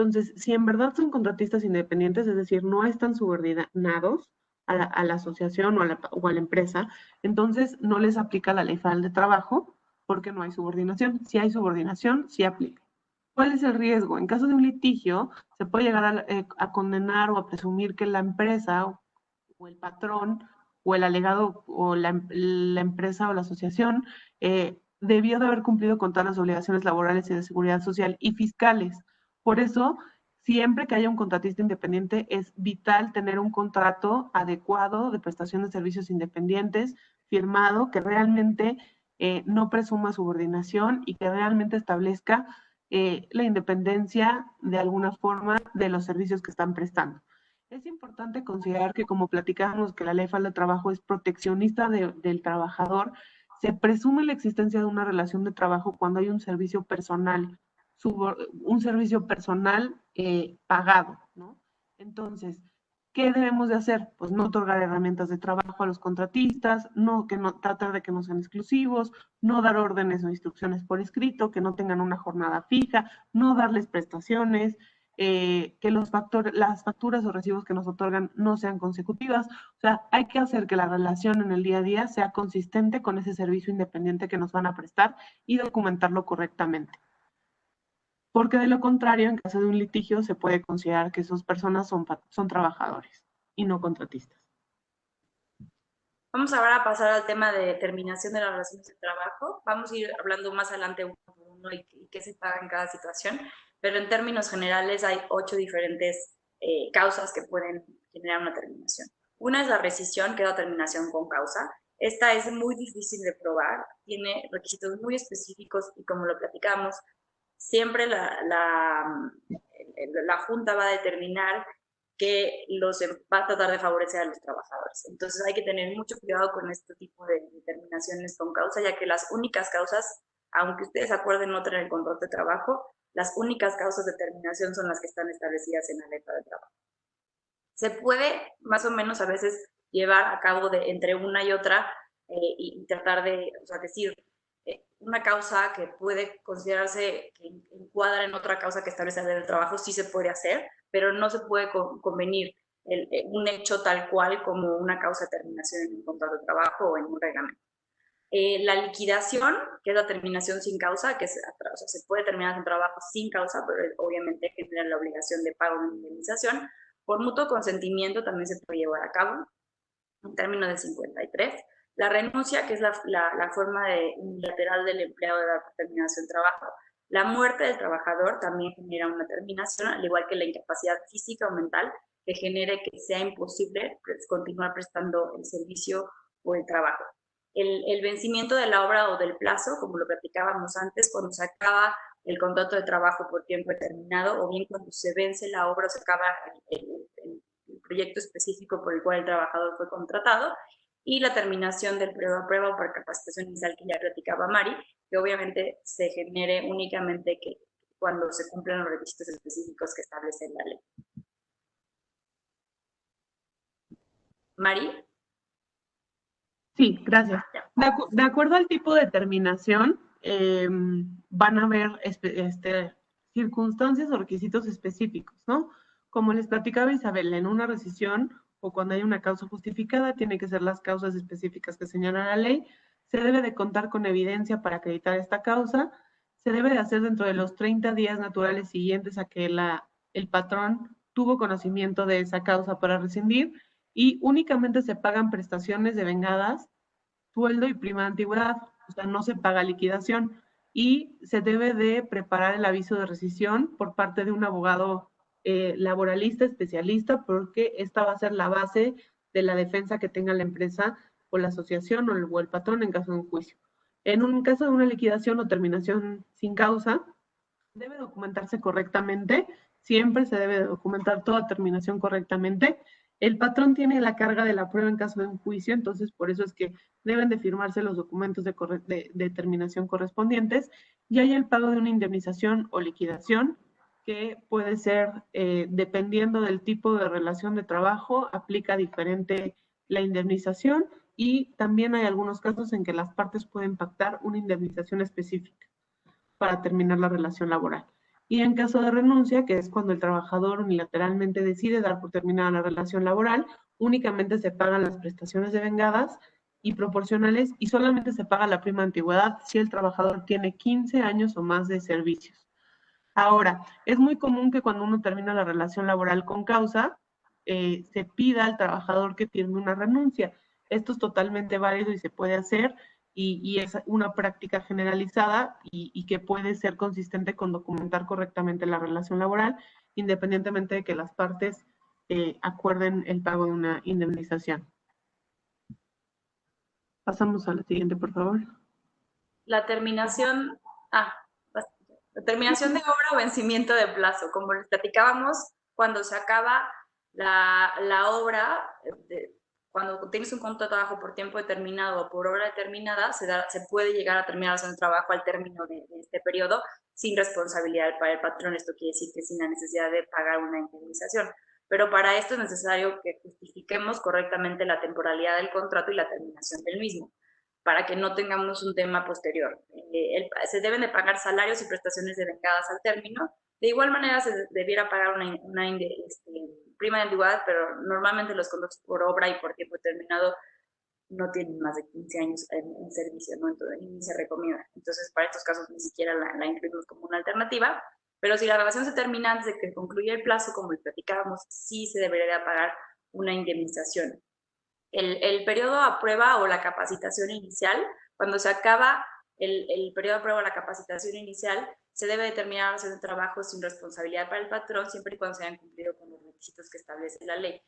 Entonces, si en verdad son contratistas independientes, es decir, no están subordinados a la asociación o a la empresa, entonces no les aplica la ley federal de trabajo porque no hay subordinación. Si hay subordinación, sí aplica. ¿Cuál es el riesgo? En caso de un litigio, se puede llegar a condenar o a presumir que la empresa o el patrón o el alegado o la empresa o la asociación debió de haber cumplido con todas las obligaciones laborales y de seguridad social y fiscales. Por eso, siempre que haya un contratista independiente, es vital tener un contrato adecuado de prestación de servicios independientes, firmado, que realmente no presuma subordinación y que realmente establezca la independencia de alguna forma de los servicios que están prestando. Es importante considerar que, como platicábamos, que la ley federal de trabajo es proteccionista del trabajador. Se presume la existencia de una relación de trabajo cuando hay un servicio personal, pagado, ¿no? Entonces, ¿qué debemos de hacer? Pues no otorgar herramientas de trabajo a los contratistas, tratar de que no sean exclusivos, no dar órdenes o instrucciones por escrito, que no tengan una jornada fija, no darles prestaciones, que las facturas o recibos que nos otorgan no sean consecutivas. O sea, hay que hacer que la relación en el día a día sea consistente con ese servicio independiente que nos van a prestar y documentarlo correctamente. Porque de lo contrario, en caso de un litigio, se puede considerar que esas personas son trabajadores y no contratistas. Vamos ahora a pasar al tema de terminación de las relaciones de trabajo. Vamos a ir hablando más adelante uno por uno y qué se paga en cada situación, pero en términos generales hay 8 diferentes causas que pueden generar una terminación. Una es la rescisión, que es la terminación con causa. Esta es muy difícil de probar, tiene requisitos muy específicos y, como lo platicamos, siempre la Junta va a determinar que va a tratar de favorecer a los trabajadores. Entonces hay que tener mucho cuidado con este tipo de determinaciones con causa, ya que las únicas causas, aunque ustedes acuerden no tener el contrato de trabajo, las únicas causas de terminación son las que están establecidas en la ley de trabajo. Se puede más o menos a veces llevar a cabo entre una y otra y tratar de, o sea, decir, una causa que puede considerarse que encuadra en otra causa que establece la ley del trabajo, sí se puede hacer, pero no se puede convenir un hecho tal cual como una causa de terminación en un contrato de trabajo o en un reglamento. La liquidación, que es la terminación sin causa, que o sea, se puede terminar un trabajo sin causa, pero obviamente genera la obligación de pago de indemnización. Por mutuo consentimiento también se puede llevar a cabo, en términos de 53. La renuncia, que es la forma unilateral del empleado de dar terminación de trabajo. La muerte del trabajador también genera una terminación, al igual que la incapacidad física o mental, que genere que sea imposible continuar prestando el servicio o el trabajo. El vencimiento de la obra o del plazo, como lo platicábamos antes, cuando se acaba el contrato de trabajo por tiempo determinado, o bien cuando se vence la obra o se acaba el proyecto específico por el cual el trabajador fue contratado, y la terminación del periodo de prueba por capacitación inicial que ya platicaba Mari, que obviamente se genere únicamente cuando se cumplen los requisitos específicos que establece la ley. ¿Mari? Sí, gracias. De acuerdo al tipo de terminación, van a haber circunstancias o requisitos específicos, ¿no? Como les platicaba Isabel, en una rescisión o cuando hay una causa justificada, tienen que ser las causas específicas que señala la ley. Se debe de contar con evidencia para acreditar esta causa. Se debe de hacer dentro de los 30 días naturales siguientes a que el patrón tuvo conocimiento de esa causa para rescindir, y únicamente se pagan prestaciones devengadas, sueldo y prima de antigüedad, o sea, no se paga liquidación, y se debe de preparar el aviso de rescisión por parte de un abogado laboralista, especialista, porque esta va a ser la base de la defensa que tenga la empresa o la asociación o el patrón en caso de un juicio. En un caso de una liquidación o terminación sin causa, debe documentarse correctamente, siempre se debe documentar toda terminación correctamente. El patrón tiene la carga de la prueba en caso de un juicio, entonces por eso es que deben de firmarse los documentos de terminación correspondientes, y hay el pago de una indemnización o liquidación, que puede ser, dependiendo del tipo de relación de trabajo, aplica diferente la indemnización, y también hay algunos casos en que las partes pueden pactar una indemnización específica para terminar la relación laboral. Y en caso de renuncia, que es cuando el trabajador unilateralmente decide dar por terminada la relación laboral, únicamente se pagan las prestaciones devengadas y proporcionales y solamente se paga la prima de antigüedad si el trabajador tiene 15 años o más de servicios. Ahora, es muy común que cuando uno termina la relación laboral con causa, se pida al trabajador que firme una renuncia. Esto es totalmente válido y se puede hacer y es una práctica generalizada y que puede ser consistente con documentar correctamente la relación laboral, independientemente de que las partes acuerden el pago de una indemnización. Pasamos a la siguiente, por favor. La terminación de obra o vencimiento de plazo. Como les platicábamos, cuando se acaba la obra, cuando tienes un contrato de trabajo por tiempo determinado o por obra determinada, se puede llegar a terminar el trabajo al término de este periodo sin responsabilidad para el patrón. Esto quiere decir que sin la necesidad de pagar una indemnización. Pero para esto es necesario que justifiquemos correctamente la temporalidad del contrato y la terminación del mismo, para que no tengamos un tema posterior. Se deben de pagar salarios y prestaciones devengadas al término. De igual manera se debiera pagar una prima de antigüedad, pero normalmente los contratos por obra y por tiempo determinado no tienen más de 15 años en servicio, ¿no? Entonces ni se recomienda. Entonces para estos casos ni siquiera la incluimos como una alternativa, pero si la relación se termina antes de que concluya el plazo, como les platicábamos, sí se debería pagar una indemnización. El periodo a prueba o la capacitación inicial, cuando se acaba el periodo a prueba o la capacitación inicial, se debe determinar la relación de trabajo sin responsabilidad para el patrón, siempre y cuando se hayan cumplido con los requisitos que establece la ley.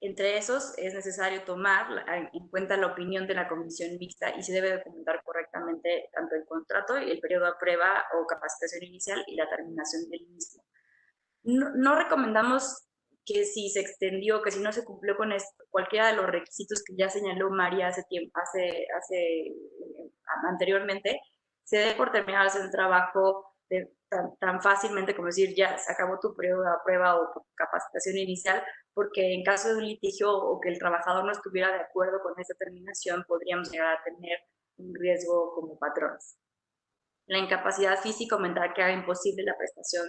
Entre esos es necesario tomar en cuenta la opinión de la comisión mixta y se debe documentar correctamente tanto el contrato y el periodo a prueba o capacitación inicial y la terminación del mismo. No recomendamos que si se extendió, que si no se cumplió con cualquiera de los requisitos que ya señaló María anteriormente, se dé por terminar el trabajo tan fácilmente como decir ya se acabó tu periodo de prueba o capacitación inicial, porque en caso de un litigio o que el trabajador no estuviera de acuerdo con esa terminación, podríamos llegar a tener un riesgo como patrones. La incapacidad física aumentará que haga imposible la prestación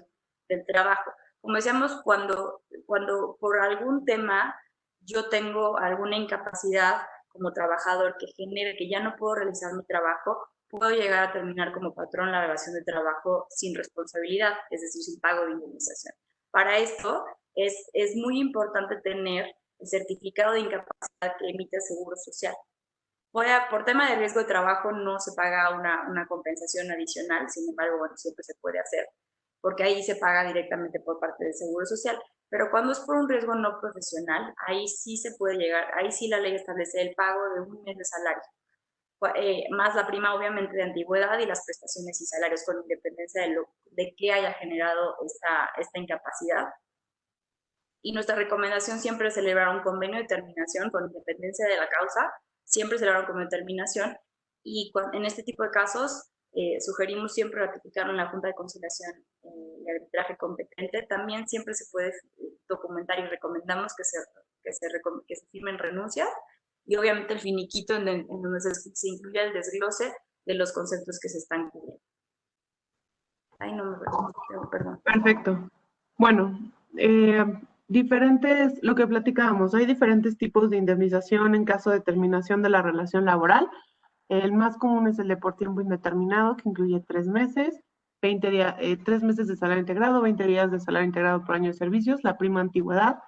del trabajo. Como decíamos, cuando por algún tema yo tengo alguna incapacidad como trabajador que genere que ya no puedo realizar mi trabajo, puedo llegar a terminar como patrón la relación de trabajo sin responsabilidad, es decir, sin pago de indemnización. Para esto es muy importante tener el certificado de incapacidad que emite el Seguro Social. Por tema de riesgo de trabajo no se paga una compensación adicional, sin embargo, bueno, siempre se puede hacer, porque ahí se paga directamente por parte del Seguro Social. Pero cuando es por un riesgo no profesional, ahí sí se puede llegar, ahí sí la ley establece el pago de un mes de salario, más la prima obviamente de antigüedad y las prestaciones y salarios con independencia de qué haya generado esta incapacidad. Y nuestra recomendación siempre es celebrar un convenio de terminación con independencia de la causa, siempre celebrar un convenio de terminación, y en este tipo de casos sugerimos siempre ratificarlo en la Junta de Conciliación y Arbitraje competente. También siempre se puede documentar y recomendamos que se firmen renuncias y obviamente el finiquito en donde se incluya el desglose de los conceptos que se están cubriendo. Ay, no me recuerdo, perdón. Perfecto. Bueno, lo que platicábamos, hay diferentes tipos de indemnización en caso de terminación de la relación laboral. El más común es el de por tiempo indeterminado, que incluye 3 meses, 3 meses de salario integrado, 20 días de salario integrado por año de servicios, la prima antigüedad,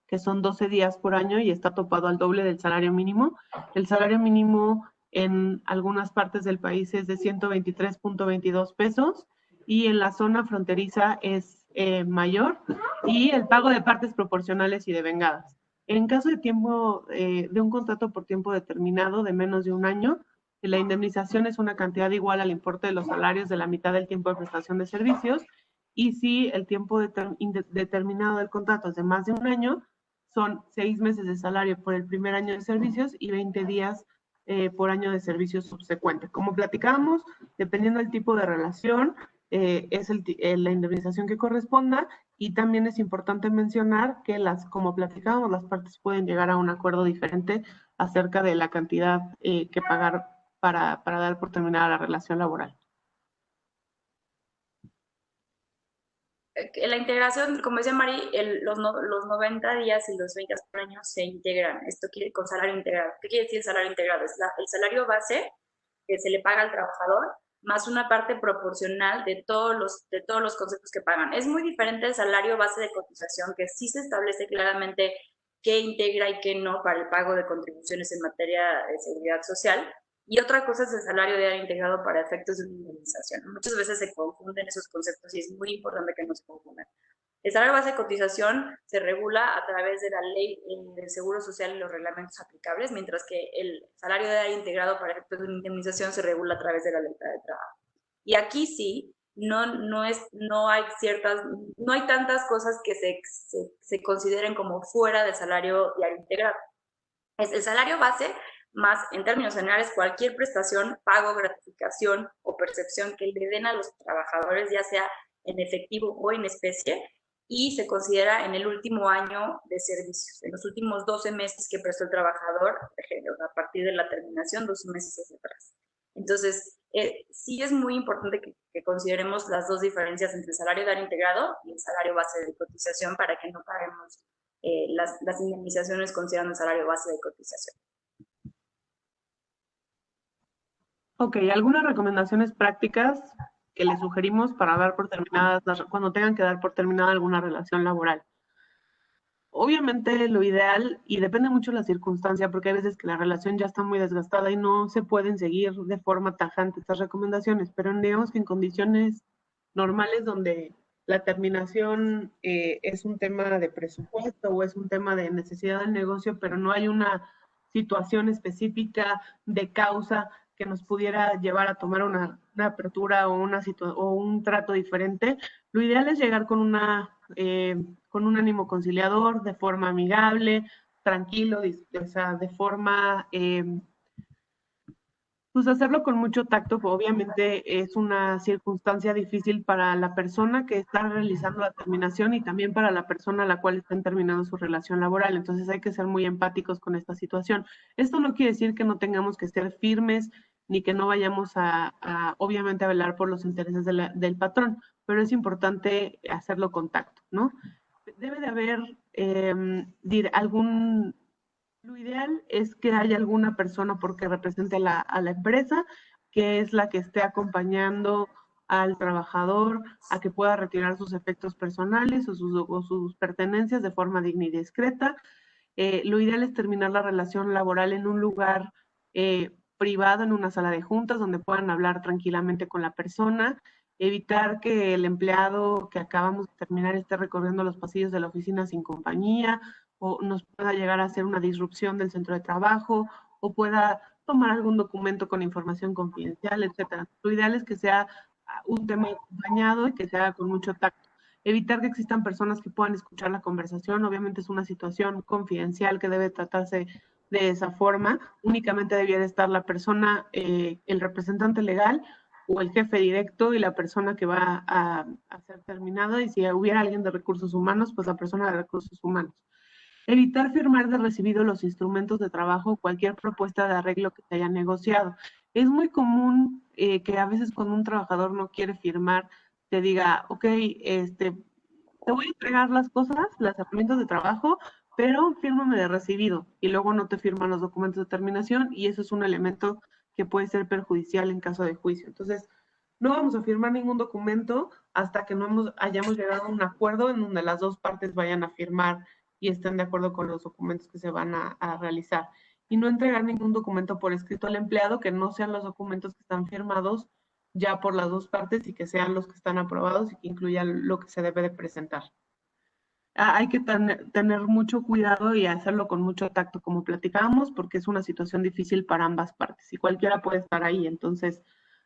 que son 12 días por año y está topado al doble del salario mínimo. El salario mínimo en algunas partes del país es de 123.22 pesos y en la zona fronteriza es mayor, y el pago de partes proporcionales y devengadas. En caso de un contrato por tiempo determinado de menos de un año, la indemnización es una cantidad igual al importe de los salarios de la mitad del tiempo de prestación de servicios, y si el tiempo determinado del contrato es de más de un año, son 6 meses de salario por el primer año de servicios y 20 días por año de servicios subsecuente. Como platicábamos, dependiendo del tipo de relación, es la indemnización que corresponda, y también es importante mencionar que como platicábamos, las partes pueden llegar a un acuerdo diferente acerca de la cantidad que pagar para dar por terminada la relación laboral. la integración, como decía Mari, los 90 días y los 20 por año se integran. Esto quiere con salario integrado. ¿Qué quiere decir el salario integrado? Es el salario base que se le paga al trabajador, más una parte proporcional de todos los conceptos que pagan. Es muy diferente el salario base de cotización, que sí se establece claramente qué integra y qué no para el pago de contribuciones en materia de seguridad social. Y otra cosa es el salario de área integrado para efectos de indemnización. Muchas veces se confunden esos conceptos y es muy importante que no se confundan. El salario base de cotización se regula a través de la ley del Seguro Social y los reglamentos aplicables, mientras que el salario de área integrado para efectos de indemnización se regula a través de la ley de trabajo. Y aquí sí, no hay tantas cosas que se consideren como fuera del salario diario integrado. Es el salario base más, en términos generales, cualquier prestación, pago, gratificación o percepción que le den a los trabajadores, ya sea en efectivo o en especie, y se considera en el último año de servicios, en los últimos 12 meses que prestó el trabajador, a partir de la terminación, 12 meses hacia atrás. Entonces, sí es muy importante que consideremos las dos diferencias entre el salario de área integrado y el salario base de cotización para que no paguemos las indemnizaciones considerando el salario base de cotización. Ok, algunas recomendaciones prácticas que les sugerimos para dar por terminadas, cuando tengan que dar por terminada alguna relación laboral. Obviamente lo ideal, y depende mucho de la circunstancia, porque hay veces que la relación ya está muy desgastada y no se pueden seguir de forma tajante estas recomendaciones, pero digamos que en condiciones normales donde la terminación es un tema de presupuesto o es un tema de necesidad del negocio, pero no hay una situación específica de causa que nos pudiera llevar a tomar una apertura o un trato diferente, lo ideal es llegar con un ánimo conciliador, de forma amigable, tranquilo, o sea, de forma, pues hacerlo con mucho tacto. Obviamente es una circunstancia difícil para la persona que está realizando la terminación y también para la persona a la cual están terminando su relación laboral. Entonces hay que ser muy empáticos con esta situación. Esto no quiere decir que no tengamos que ser firmes ni que no vayamos obviamente, a velar por los intereses del patrón, pero es importante hacerlo con tacto, ¿no? Debe de haber lo ideal es que haya alguna persona porque represente a la empresa, que es la que esté acompañando al trabajador a que pueda retirar sus efectos personales o sus pertenencias de forma digna y discreta. Lo ideal es terminar la relación laboral en un lugar privado, en una sala de juntas, donde puedan hablar tranquilamente con la persona, evitar que el empleado que acabamos de terminar esté recorriendo los pasillos de la oficina sin compañía, o nos pueda llegar a hacer una disrupción del centro de trabajo, o pueda tomar algún documento con información confidencial, etcétera. Lo ideal es que sea un tema acompañado y que se haga con mucho tacto. Evitar que existan personas que puedan escuchar la conversación. Obviamente es una situación confidencial que debe tratarse de esa forma. Únicamente debiera estar la persona, el representante legal o el jefe directo y la persona que va a ser terminada. Y si hubiera alguien de recursos humanos, pues la persona de recursos humanos. Evitar firmar de recibido los instrumentos de trabajo o cualquier propuesta de arreglo que se haya negociado. Es muy común que a veces cuando un trabajador no quiere firmar, te diga, ok, te voy a entregar las cosas, las herramientas de trabajo, pero fírmame de recibido. Y luego no te firman los documentos de terminación y eso es un elemento que puede ser perjudicial en caso de juicio. Entonces, no vamos a firmar ningún documento hasta que no hayamos llegado a un acuerdo en donde las dos partes vayan a firmar y estén de acuerdo con los documentos que se van a realizar. Y no entregar ningún documento por escrito al empleado que no sean los documentos que están firmados ya por las dos partes y que sean los que están aprobados y que incluyan lo que se debe de presentar. Hay que tener mucho cuidado y hacerlo con mucho tacto, como platicábamos, porque es una situación difícil para ambas partes y cualquiera puede estar ahí. Entonces,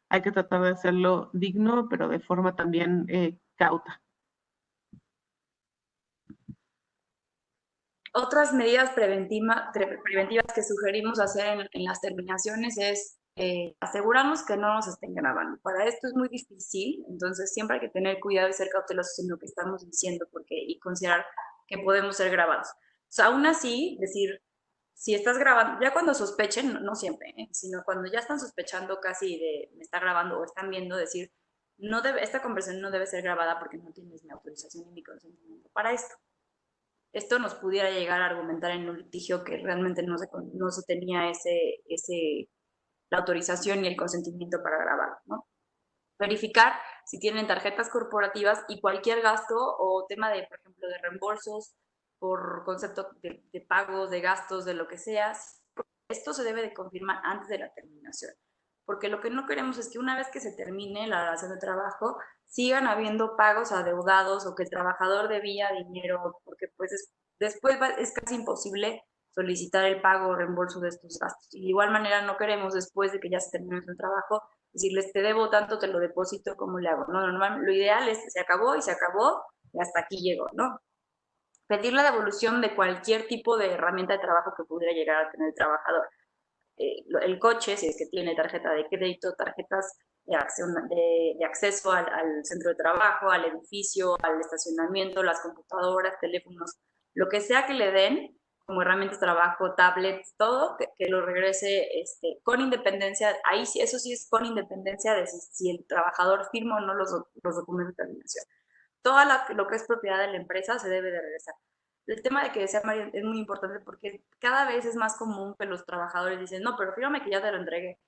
hay que tratar de hacerlo digno, pero de forma también cauta. Otras medidas preventivas que sugerimos hacer en las terminaciones es asegurarnos que no nos estén grabando. Para esto es muy difícil, entonces siempre hay que tener cuidado y ser cautelosos en lo que estamos diciendo y considerar que podemos ser grabados. O sea, aún así, decir, si estás grabando, ya cuando sospechen, no siempre, sino cuando ya están sospechando casi de me está grabando o están viendo, decir, esta conversación no debe ser grabada porque no tienes mi autorización ni mi consentimiento para esto. Esto nos pudiera llegar a argumentar en un litigio que realmente no se tenía la autorización ni el consentimiento para grabar, ¿no? Verificar si tienen tarjetas corporativas y cualquier gasto o tema de, por ejemplo, de reembolsos por concepto de pagos, de gastos, de lo que sea. Esto se debe de confirmar antes de la terminación, porque lo que no queremos es que una vez que se termine la relación de trabajo sigan habiendo pagos adeudados o que el trabajador debía dinero, porque pues después es casi imposible solicitar el pago o reembolso de estos gastos. Y de igual manera no queremos después de que ya se termine el trabajo decirles te debo tanto, te lo deposito, ¿cómo le hago? No, lo ideal es se acabó y hasta aquí llegó, ¿no? Pedir la devolución de cualquier tipo de herramienta de trabajo que pudiera llegar a tener el trabajador. El coche, si es que tiene tarjeta de crédito, tarjetas de acceso al centro de trabajo, al edificio, al estacionamiento, las computadoras, teléfonos, lo que sea que le den como herramientas de trabajo, tablets, todo, que lo regrese con independencia, ahí sí, eso sí es con independencia de si el trabajador firma o no los documentos de terminación. Todo lo que es propiedad de la empresa se debe de regresar. El tema de que decía María es muy importante porque cada vez es más común que los trabajadores dicen, no, pero fírmame que ya te lo entregué.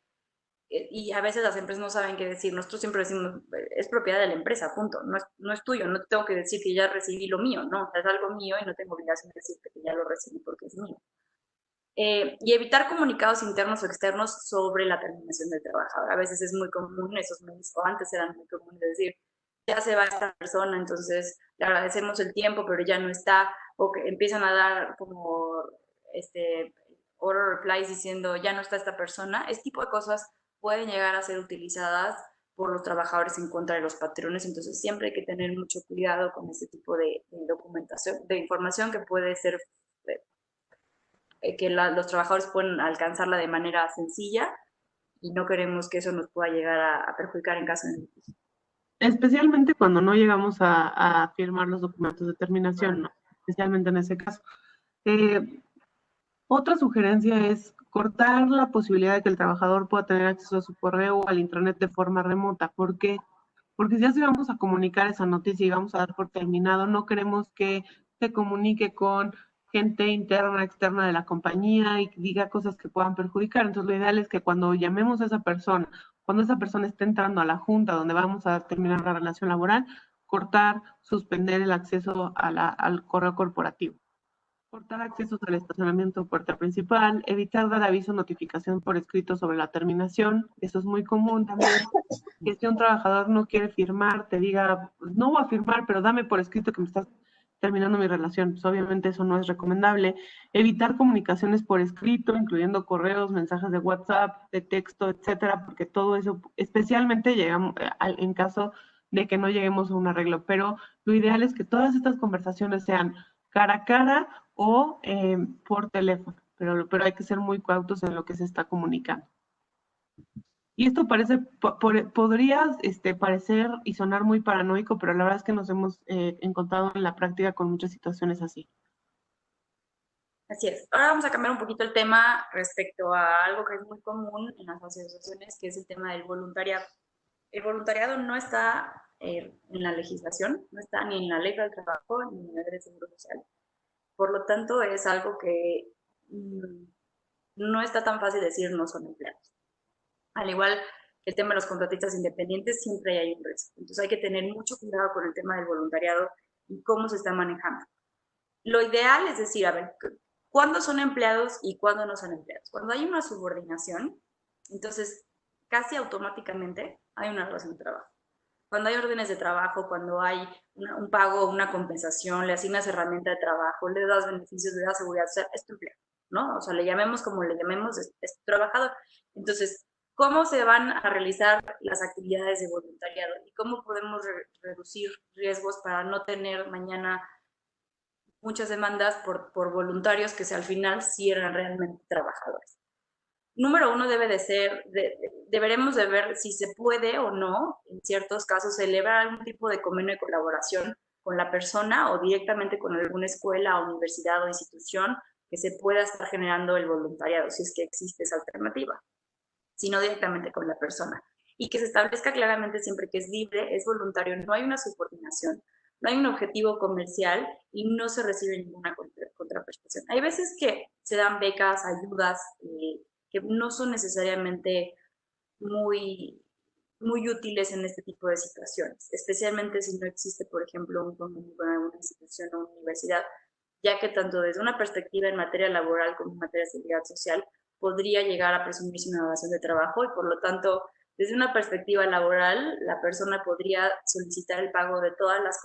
Y a veces las empresas no saben qué decir. Nosotros siempre decimos, es propiedad de la empresa, punto. No es tuyo, no tengo que decir que ya recibí lo mío, no, es algo mío y no tengo obligación de decirte que ya lo recibí porque es mío. Y evitar comunicados internos o externos sobre la terminación del trabajador. A veces es muy común, esos meses, o antes eran muy comunes de decir, ya se va esta persona, entonces le agradecemos el tiempo, pero ya no está, o que empiezan a dar como order replies diciendo, ya no está esta persona. Este tipo de cosas pueden llegar a ser utilizadas por los trabajadores en contra de los patrones, entonces siempre hay que tener mucho cuidado con este tipo de documentación, de información que puede ser que los trabajadores pueden alcanzarla de manera sencilla y no queremos que eso nos pueda llegar a perjudicar en caso de litigio. Especialmente cuando no llegamos a firmar los documentos de terminación, ¿no? Especialmente en ese caso. Otra sugerencia es cortar la posibilidad de que el trabajador pueda tener acceso a su correo o al intranet de forma remota. ¿Por qué? Porque ya si vamos a comunicar esa noticia y vamos a dar por terminado, no queremos que se comunique con gente interna, externa de la compañía y diga cosas que puedan perjudicar. Entonces, lo ideal es que cuando llamemos a esa persona, cuando esa persona esté entrando a la junta donde vamos a terminar la relación laboral, cortar, suspender el acceso al correo corporativo. Cortar accesos al estacionamiento o puerta principal, evitar dar aviso o notificación por escrito sobre la terminación. Eso es muy común también. Que si un trabajador no quiere firmar, te diga, pues no voy a firmar, pero dame por escrito que me estás terminando mi relación. Pues obviamente eso no es recomendable. Evitar comunicaciones por escrito, incluyendo correos, mensajes de WhatsApp, de texto, etcétera, porque todo eso, especialmente llegamos en caso de que no lleguemos a un arreglo. Pero lo ideal es que todas estas conversaciones sean cara a cara o por teléfono, pero hay que ser muy cautos en lo que se está comunicando. Y esto podría parecer y sonar muy paranoico, pero la verdad es que nos hemos encontrado en la práctica con muchas situaciones así. Así es. Ahora vamos a cambiar un poquito el tema respecto a algo que es muy común en las asociaciones, que es el tema del voluntariado. El voluntariado no está en la legislación, no está ni en la ley del trabajo ni en la ley de seguro social. Por lo tanto, es algo que no está tan fácil decir no son empleados. Al igual que el tema de los contratistas independientes, siempre hay un riesgo. Entonces hay que tener mucho cuidado con el tema del voluntariado y cómo se está manejando. Lo ideal es decir, a ver, ¿cuándo son empleados y cuándo no son empleados? Cuando hay una subordinación, entonces casi automáticamente hay una relación de trabajo. Cuando hay órdenes de trabajo, cuando hay un pago, una compensación, le asignas herramienta de trabajo, le das beneficios, le das seguridad, o sea, es tu empleado, ¿no? O sea, le llamemos como le llamemos, es trabajador. Entonces, ¿cómo se van a realizar las actividades de voluntariado? ¿Y cómo podemos reducir riesgos para no tener mañana muchas demandas por voluntarios que al final sí eran realmente trabajadores? Número uno debe de ser, deberemos de ver si se puede o no, en ciertos casos, celebrar algún tipo de convenio de colaboración con la persona o directamente con alguna escuela, universidad o institución que se pueda estar generando el voluntariado, si es que existe esa alternativa, sino directamente con la persona. y que se establezca claramente siempre que es libre, es voluntario, no hay una subordinación, no hay un objetivo comercial y no se recibe ninguna contraprestación. Hay veces que se dan becas, ayudas, que no son necesariamente muy, muy útiles en este tipo de situaciones, especialmente si no existe, por ejemplo, un convenio con alguna institución o universidad, ya que tanto desde una perspectiva en materia laboral como en materia de seguridad social podría llegar a presumirse una evasión de trabajo y por lo tanto, desde una perspectiva laboral, la persona podría solicitar el pago de todas las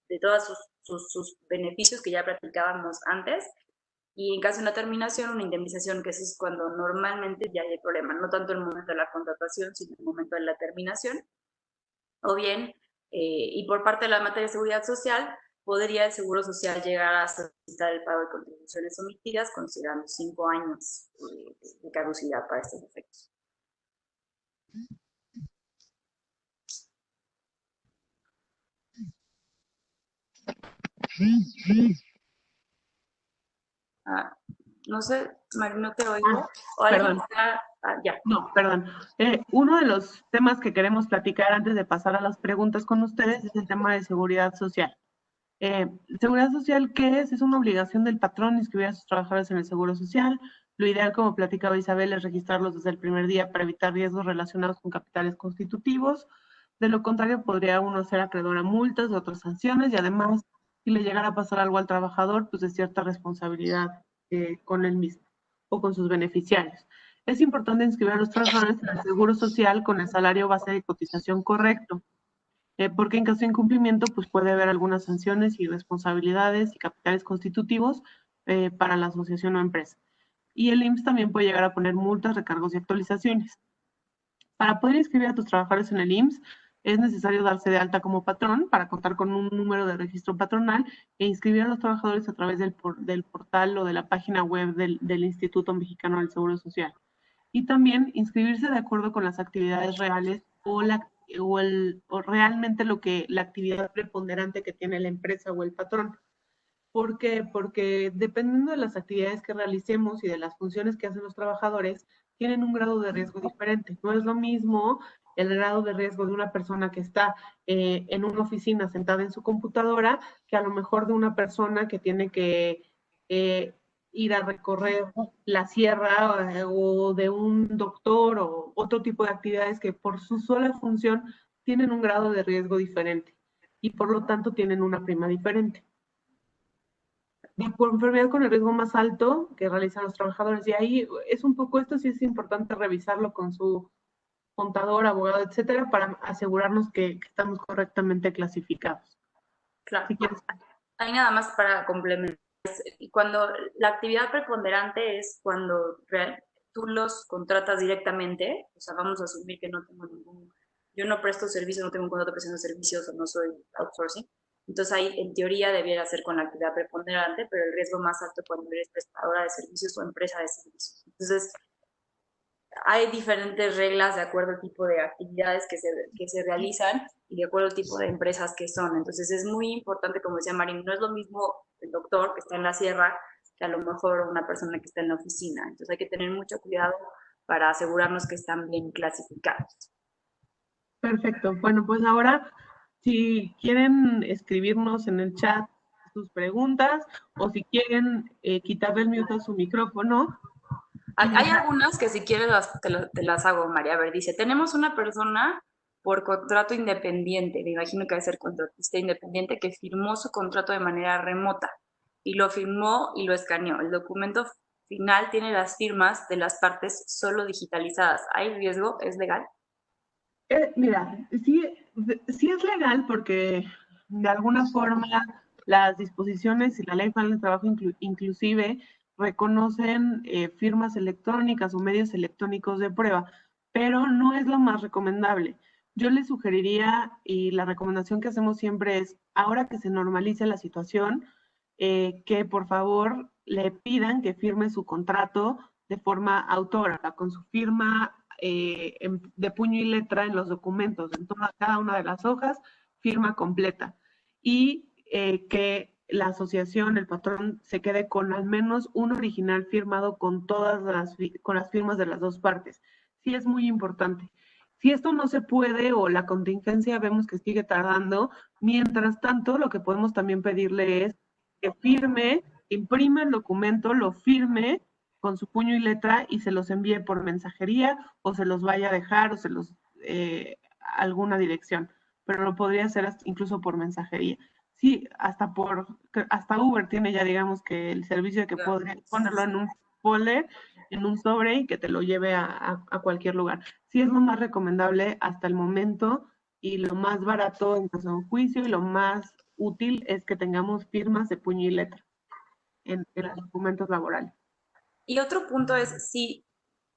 de todos sus beneficios que ya practicábamos antes y en caso de una terminación, una indemnización, que eso es cuando normalmente ya hay problema, no tanto en el momento de la contratación, sino en el momento de la terminación. O bien, y por parte de la materia de seguridad social, podría el Seguro Social llegar a solicitar el pago de contribuciones omitidas, considerando 5 años de caducidad para estos efectos. No sé, Mari, no te oigo. ¿O perdón. Ya. No, perdón. Uno de los temas que queremos platicar antes de pasar a las preguntas con ustedes es el tema de seguridad social. Seguridad social, ¿qué es? Es una obligación del patrón inscribir a sus trabajadores en el Seguro Social. Lo ideal, como platicaba Isabel, es registrarlos desde el primer día para evitar riesgos relacionados con capitales constitutivos. De lo contrario, podría uno ser acreedor a multas o otras sanciones y además, si le llegara a pasar algo al trabajador, pues de cierta responsabilidad con él mismo o con sus beneficiarios. Es importante inscribir a los trabajadores en el Seguro Social con el salario base de cotización correcto, porque en caso de incumplimiento pues puede haber algunas sanciones y responsabilidades y capitales constitutivos para la asociación o empresa. Y el IMSS también puede llegar a poner multas, recargos y actualizaciones. Para poder inscribir a tus trabajadores en el IMSS, es necesario darse de alta como patrón para contar con un número de registro patronal e inscribir a los trabajadores a través del portal o de la página web del Instituto Mexicano del Seguro Social. Y también inscribirse de acuerdo con las actividades reales o realmente la actividad preponderante que tiene la empresa o el patrón. ¿Por qué? Porque dependiendo de las actividades que realicemos y de las funciones que hacen los trabajadores, tienen un grado de riesgo diferente. No es lo mismo el grado de riesgo de una persona que está en una oficina sentada en su computadora que a lo mejor de una persona que tiene que ir a recorrer la sierra o de un doctor o otro tipo de actividades que por su sola función tienen un grado de riesgo diferente y por lo tanto tienen una prima diferente. Y por enfermedad con el riesgo más alto que realizan los trabajadores. Y ahí es un poco, esto sí es importante revisarlo con su contador, abogado, etcétera, para asegurarnos que estamos correctamente clasificados. Claro. Si quieres. Ahí nada más para complementar. Cuando la actividad preponderante es cuando tú los contratas directamente, o sea, vamos a asumir que no tengo yo no presto servicio, no tengo un contrato de prestación de servicios o no soy outsourcing. Entonces ahí en teoría debiera ser con la actividad preponderante, pero el riesgo más alto cuando eres prestadora de servicios o empresa de servicios. Entonces hay diferentes reglas de acuerdo al tipo de actividades que se realizan y de acuerdo al tipo de empresas que son. Entonces es muy importante, como decía Marín, no es lo mismo el doctor que está en la sierra que a lo mejor una persona que está en la oficina. Entonces hay que tener mucho cuidado para asegurarnos que están bien clasificados. Perfecto. Bueno, pues ahora, si quieren escribirnos en el chat sus preguntas o si quieren quitarle el mute a su micrófono. Hay algunas que si quieres te las hago, María. A ver, dice, tenemos una persona por contrato independiente, me imagino que debe ser contratista independiente, que firmó su contrato de manera remota y lo firmó y lo escaneó. El documento final tiene las firmas de las partes solo digitalizadas. ¿Hay riesgo? ¿Es legal? Mira, sí es legal porque de alguna forma las disposiciones y la Ley Federal del Trabajo inclusive reconocen firmas electrónicas o medios electrónicos de prueba, pero no es lo más recomendable. Yo les sugeriría, y la recomendación que hacemos siempre es, ahora que se normalice la situación, que por favor le pidan que firme su contrato de forma autógrafa, con su firma de puño y letra en los documentos, en cada una de las hojas, firma completa. Y que la asociación, el patrón, se quede con al menos un original firmado con las firmas de las dos partes. Sí es muy importante. Si esto no se puede o la contingencia vemos que sigue tardando, mientras tanto, lo que podemos también pedirle es que firme, imprime el documento, lo firme con su puño y letra y se los envíe por mensajería o se los vaya a dejar o se los alguna dirección, pero lo podría hacer incluso por mensajería. Sí, hasta Uber tiene ya, digamos, que el servicio de que podría ponerlo en un folder, en un sobre y que te lo lleve a cualquier lugar. Sí es lo más recomendable hasta el momento y lo más barato en caso de un juicio y lo más útil es que tengamos firmas de puño y letra en los documentos laborales. Y otro punto es, si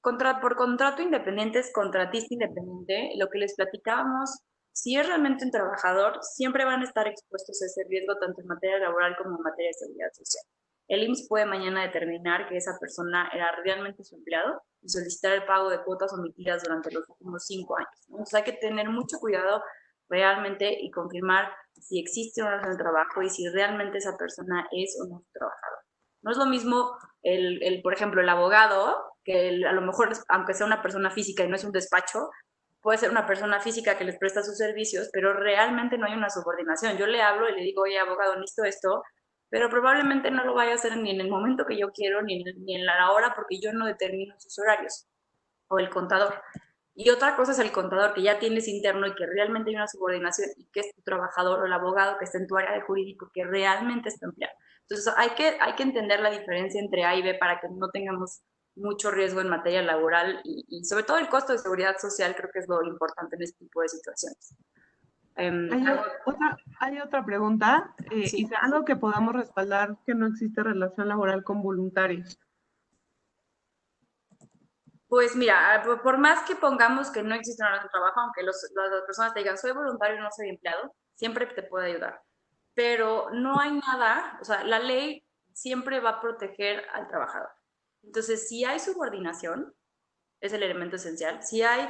por contrato independiente es contratista independiente, lo que les platicábamos, si es realmente un trabajador, siempre van a estar expuestos a ese riesgo tanto en materia laboral como en materia de seguridad social. El IMSS puede mañana determinar que esa persona era realmente su empleado y solicitar el pago de cuotas omitidas durante los últimos 5 años, ¿no? Entonces hay que tener mucho cuidado realmente y confirmar si existe una relación de trabajo y si realmente esa persona es o no su trabajador. No es lo mismo por ejemplo, el abogado, que a lo mejor, aunque sea una persona física y no es un despacho, puede ser una persona física que les presta sus servicios, pero realmente no hay una subordinación. Yo le hablo y le digo, oye, abogado, necesito esto, pero probablemente no lo vaya a hacer ni en el momento que yo quiero, ni en la hora, porque yo no determino sus horarios, o el contador. Y otra cosa es el contador, que ya tienes interno y que realmente hay una subordinación y que es tu trabajador o el abogado que está en tu área de jurídico, que realmente es tu empleado. Entonces hay que entender la diferencia entre A y B para que no tengamos mucho riesgo en materia laboral y sobre todo el costo de seguridad social creo que es lo importante en este tipo de situaciones. Hay otra pregunta, Sí. y algo que podamos respaldar que no existe relación laboral con voluntarios. Pues mira, por más que pongamos que no existe una relación de trabajo, aunque las personas te digan, soy voluntario, no soy empleado, siempre te puede ayudar. Pero no hay nada, o sea, la ley siempre va a proteger al trabajador. Entonces, si hay subordinación, es el elemento esencial. Si hay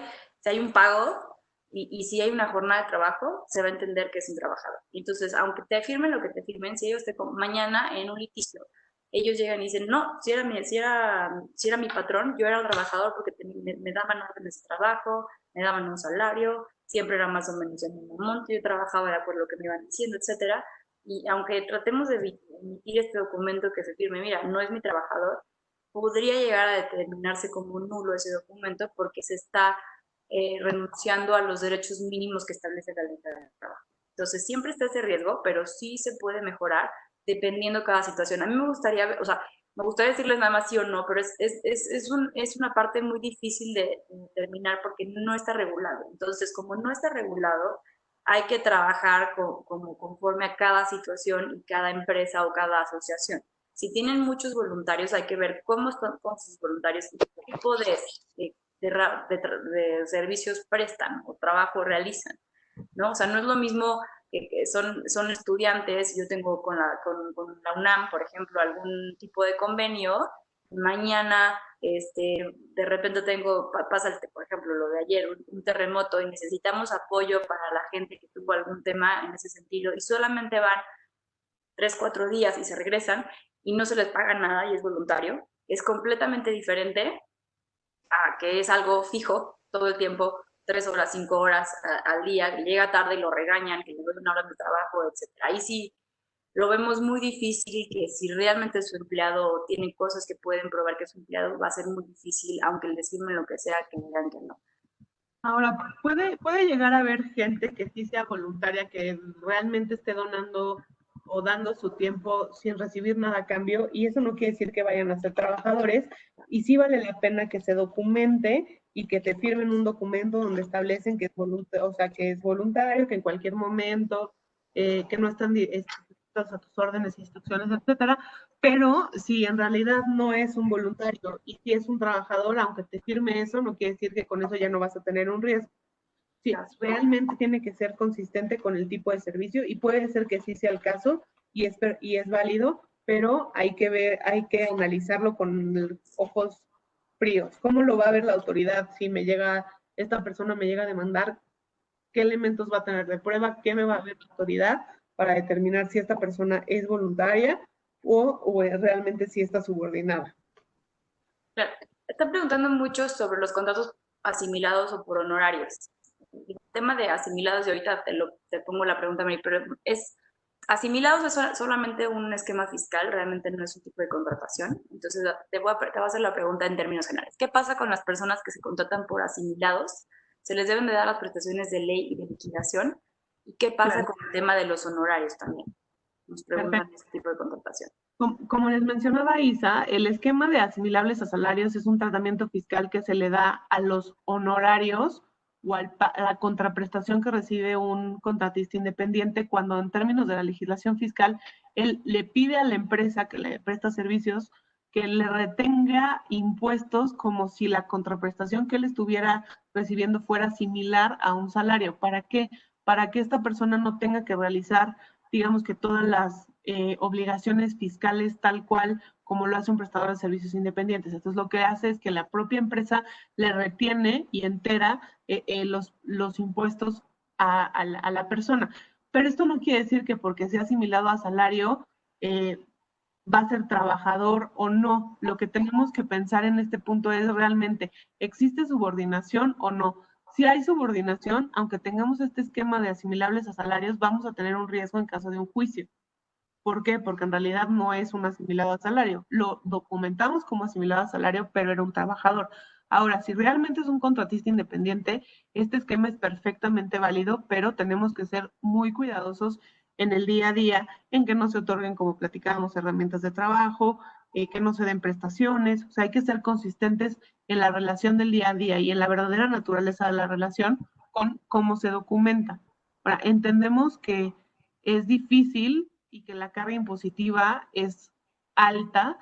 un pago y si hay una jornada de trabajo, se va a entender que es un trabajador. Entonces, aunque te firmen lo que te firmen, si ellos mañana en un litigio ellos llegan y dicen, no, si era mi patrón, yo era el trabajador porque me daban órdenes de trabajo, me daban un salario, siempre era más o menos el mismo monto, yo trabajaba de acuerdo a lo que me iban diciendo, etcétera. Y aunque tratemos de emitir este documento que se firme, mira, no es mi trabajador, podría llegar a determinarse como nulo ese documento porque se está renunciando a los derechos mínimos que establece la ley de trabajo. Entonces, siempre está ese riesgo, pero sí se puede mejorar dependiendo cada situación. A mí me gustaría, o sea, me gustaría decirles nada más sí o no, pero es una parte muy difícil de determinar porque no está regulado. Entonces, como no está regulado, hay que trabajar como conforme a cada situación y cada empresa o cada asociación. Si tienen muchos voluntarios, hay que ver cómo están con sus voluntarios y qué tipo de servicios prestan o trabajo realizan, ¿no? O sea, no es lo mismo que son estudiantes, yo tengo con la UNAM, por ejemplo, algún tipo de convenio, mañana de repente pasa, por ejemplo, lo de ayer, un terremoto y necesitamos apoyo para la gente que tuvo algún tema en ese sentido y solamente van 3, 4 días y se regresan y no se les paga nada y es voluntario, es completamente diferente a que es algo fijo todo el tiempo, 3 horas, 5 horas al día, que llega tarde y lo regañan, que le doy una hora de trabajo, etc. Ahí sí lo vemos muy difícil, que si realmente su empleado tiene cosas que pueden probar que es su empleado, va a ser muy difícil, aunque les firmen lo que sea, que digan que no. Ahora, puede llegar a haber gente que sí sea voluntaria, que realmente esté donando o dando su tiempo sin recibir nada a cambio, y eso no quiere decir que vayan a ser trabajadores, y sí vale la pena que se documente y que te firmen un documento donde establecen que es voluntario, o sea, que es voluntario, que en cualquier momento, que no están a tus órdenes, instrucciones, etcétera, pero si en realidad no es un voluntario y si es un trabajador, aunque te firme eso, no quiere decir que con eso ya no vas a tener un riesgo. Sí, realmente tiene que ser consistente con el tipo de servicio y puede ser que sí sea el caso y es válido, pero hay que analizarlo con ojos fríos. ¿Cómo lo va a ver la autoridad si esta persona me llega a demandar? ¿Qué elementos va a tener de prueba? ¿Qué me va a ver la autoridad para determinar si esta persona es voluntaria o realmente sí está subordinada? Claro. Están preguntando mucho sobre los contratos asimilados o por honorarios. El tema de asimilados, y ahorita te pongo la pregunta, Mary, pero asimilados es solamente un esquema fiscal, realmente no es un tipo de contratación. Entonces, te voy a hacer la pregunta en términos generales. ¿Qué pasa con las personas que se contratan por asimilados? ¿Se les deben de dar las prestaciones de ley y de liquidación? ¿Y qué pasa con el tema de los honorarios también? Nos preguntan ese tipo de contratación. Como les mencionaba Isa, el esquema de asimilables a salarios es un tratamiento fiscal que se le da a los honorarios o a la contraprestación que recibe un contratista independiente cuando en términos de la legislación fiscal, él le pide a la empresa que le presta servicios que le retenga impuestos como si la contraprestación que él estuviera recibiendo fuera similar a un salario. ¿Para qué? Para que esta persona no tenga que realizar, digamos que todas las obligaciones fiscales tal cual como lo hace un prestador de servicios independientes. Entonces lo que hace es que la propia empresa le retiene y entera los impuestos a la persona. Pero esto no quiere decir que porque sea asimilado a salario va a ser trabajador o no. Lo que tenemos que pensar en este punto es realmente, ¿existe subordinación o no? Si hay subordinación, aunque tengamos este esquema de asimilables a salarios, vamos a tener un riesgo en caso de un juicio. ¿Por qué? Porque en realidad no es un asimilado a salario. Lo documentamos como asimilado a salario, pero era un trabajador. Ahora, si realmente es un contratista independiente, este esquema es perfectamente válido, pero tenemos que ser muy cuidadosos en el día a día, en que no se otorguen, como platicábamos, herramientas de trabajo, que no se den prestaciones. O sea, hay que ser consistentes en la relación del día a día y en la verdadera naturaleza de la relación con cómo se documenta. Ahora, entendemos que es difícil y que la carga impositiva es alta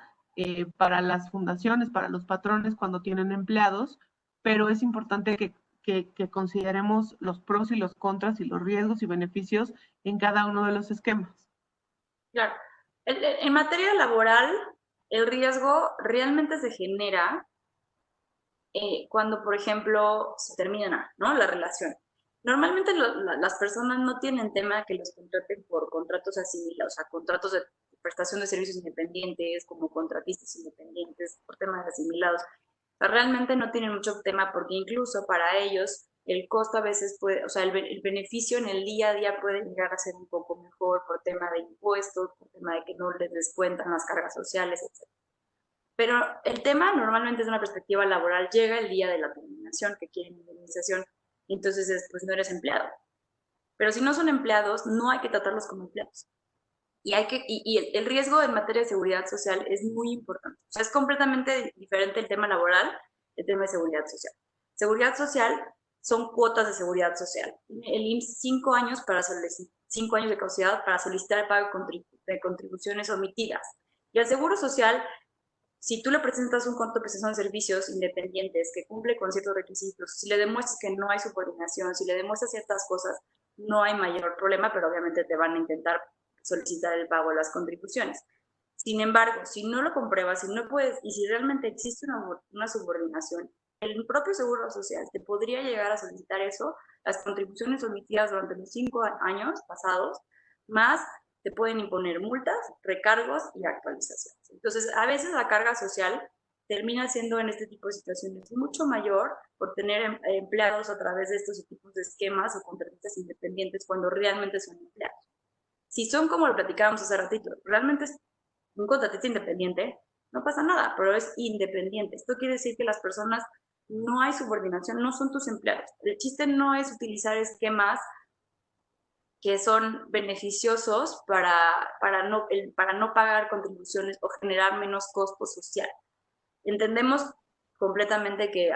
para las fundaciones, para los patrones cuando tienen empleados, pero es importante que consideremos los pros y los contras y los riesgos y beneficios en cada uno de los esquemas. Claro. En materia laboral, el riesgo realmente se genera cuando, por ejemplo, se termina, ¿no?, la relación. Normalmente las personas no tienen tema que los contraten por contratos asimilados, o sea, contratos de prestación de servicios independientes, como contratistas independientes, por temas asimilados. O sea, realmente no tienen mucho tema porque incluso para ellos el costo a veces puede, o sea, el beneficio en el día a día puede llegar a ser un poco mejor por tema de impuestos, por tema de que no les descuentan las cargas sociales, etc. Pero el tema normalmente es una perspectiva laboral, llega el día de la terminación que quieren indemnización, y entonces pues no eres empleado. Pero si no son empleados, no hay que tratarlos como empleados. Y el riesgo en materia de seguridad social es muy importante. O sea, es completamente diferente el tema laboral del tema de seguridad social. Seguridad social son cuotas de seguridad social. El IMSS 5 años, 5 años de caducidad para solicitar el pago de contribuciones omitidas. Y el seguro social, si tú le presentas un conto de prestación de servicios independientes que cumple con ciertos requisitos, si le demuestras que no hay subordinación, si le demuestras ciertas cosas, no hay mayor problema, pero obviamente te van a intentar solicitar el pago de las contribuciones. Sin embargo, si no lo compruebas, si no puedes, y si realmente existe una subordinación, el propio Seguro Social te podría llegar a solicitar eso, las contribuciones omitidas durante los 5 años pasados, más te pueden imponer multas, recargos y actualizaciones. Entonces, a veces la carga social termina siendo en este tipo de situaciones mucho mayor por tener empleados a través de estos tipos de esquemas o contratistas independientes cuando realmente son empleados. Si son como lo platicábamos hace ratito, realmente es un contratista independiente, no pasa nada, pero es independiente. Esto quiere decir que las personas no hay subordinación, no son tus empleados. El chiste no es utilizar esquemas que son beneficiosos para no pagar contribuciones o generar menos costo social. Entendemos completamente que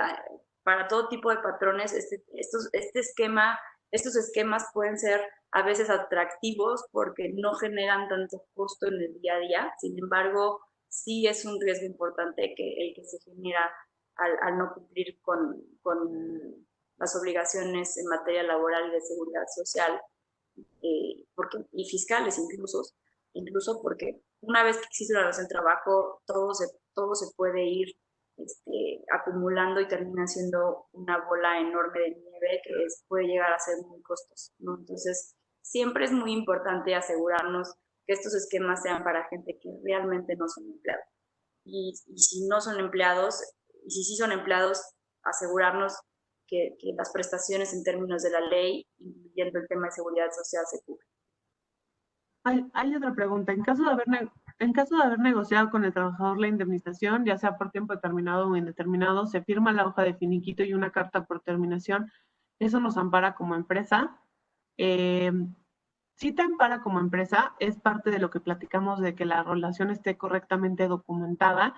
para todo tipo de patrones estos esquemas pueden ser a veces atractivos porque no generan tanto costo en el día a día. Sin embargo, sí es un riesgo importante el que se genera al no cumplir con las obligaciones en materia laboral y de seguridad social y fiscales incluso porque una vez que existe una relación de trabajo, todo se puede ir acumulando y termina siendo una bola enorme de nieve que puede llegar a ser muy costoso, ¿no? Entonces, siempre es muy importante asegurarnos que estos esquemas sean para gente que realmente no son empleados. Y si no son empleados, y si sí son empleados, asegurarnos que las prestaciones en términos de la ley, incluyendo el tema de seguridad social, se cubren. Hay otra pregunta. En caso de haber negociado con el trabajador la indemnización, ya sea por tiempo determinado o indeterminado, se firma la hoja de finiquito y una carta por terminación. ¿Eso nos ampara como empresa? Sí te ampara como empresa, es parte de lo que platicamos de que la relación esté correctamente documentada.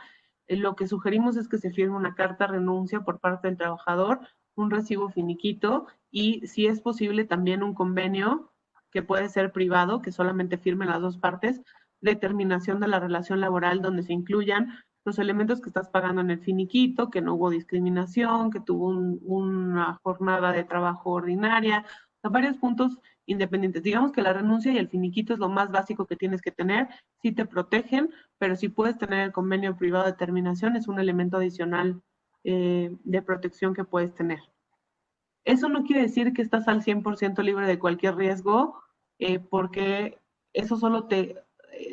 Lo que sugerimos es que se firme una carta de renuncia por parte del trabajador, un recibo finiquito y, si es posible, también un convenio que puede ser privado, que solamente firmen las dos partes, de terminación de la relación laboral, donde se incluyan los elementos que estás pagando en el finiquito, que no hubo discriminación, que tuvo una jornada de trabajo ordinaria, o sea, varios puntos independientes. Digamos que la renuncia y el finiquito es lo más básico que tienes que tener, sí te protegen, pero si puedes tener el convenio privado de terminación, es un elemento adicional de protección que puedes tener. Eso no quiere decir que estás al 100% libre de cualquier riesgo, porque eso solo te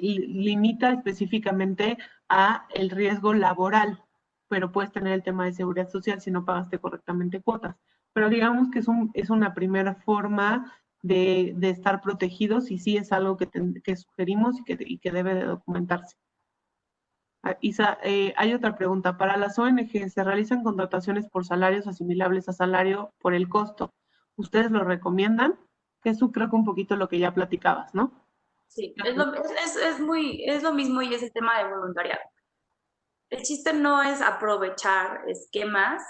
limita específicamente a el riesgo laboral, pero puedes tener el tema de seguridad social si no pagaste correctamente cuotas. Pero digamos que es una primera forma de estar protegidos y sí es algo que sugerimos y que debe de documentarse. Isa, hay otra pregunta. Para las ONG, ¿se realizan contrataciones por salarios asimilables a salario por el costo? ¿Ustedes lo recomiendan? Que eso creo que un poquito lo que ya platicabas, ¿no? Sí, es lo mismo y es el tema de voluntariado. El chiste no es aprovechar esquemas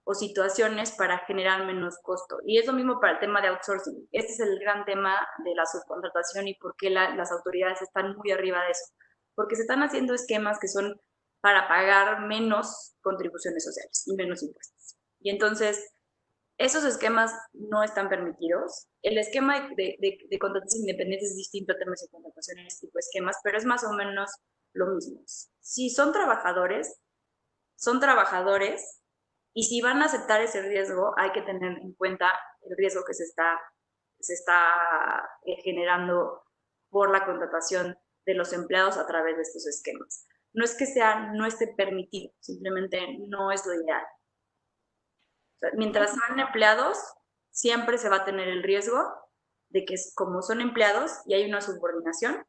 o situaciones para generar menos costo. Y es lo mismo para el tema de outsourcing. Este es el gran tema de la subcontratación y por qué las autoridades están muy arriba de eso. Porque se están haciendo esquemas que son para pagar menos contribuciones sociales y menos impuestos. Y entonces, esos esquemas no están permitidos. El esquema de contratación independiente es distinto a temas de contratación en este tipo de esquemas, pero es más o menos lo mismo. Si son trabajadores, y si van a aceptar ese riesgo, hay que tener en cuenta el riesgo que se está generando por la contratación de los empleados a través de estos esquemas. No es que no esté permitido, simplemente no es lo ideal. O sea, mientras sean empleados, siempre se va a tener el riesgo de que, como son empleados y hay una subordinación,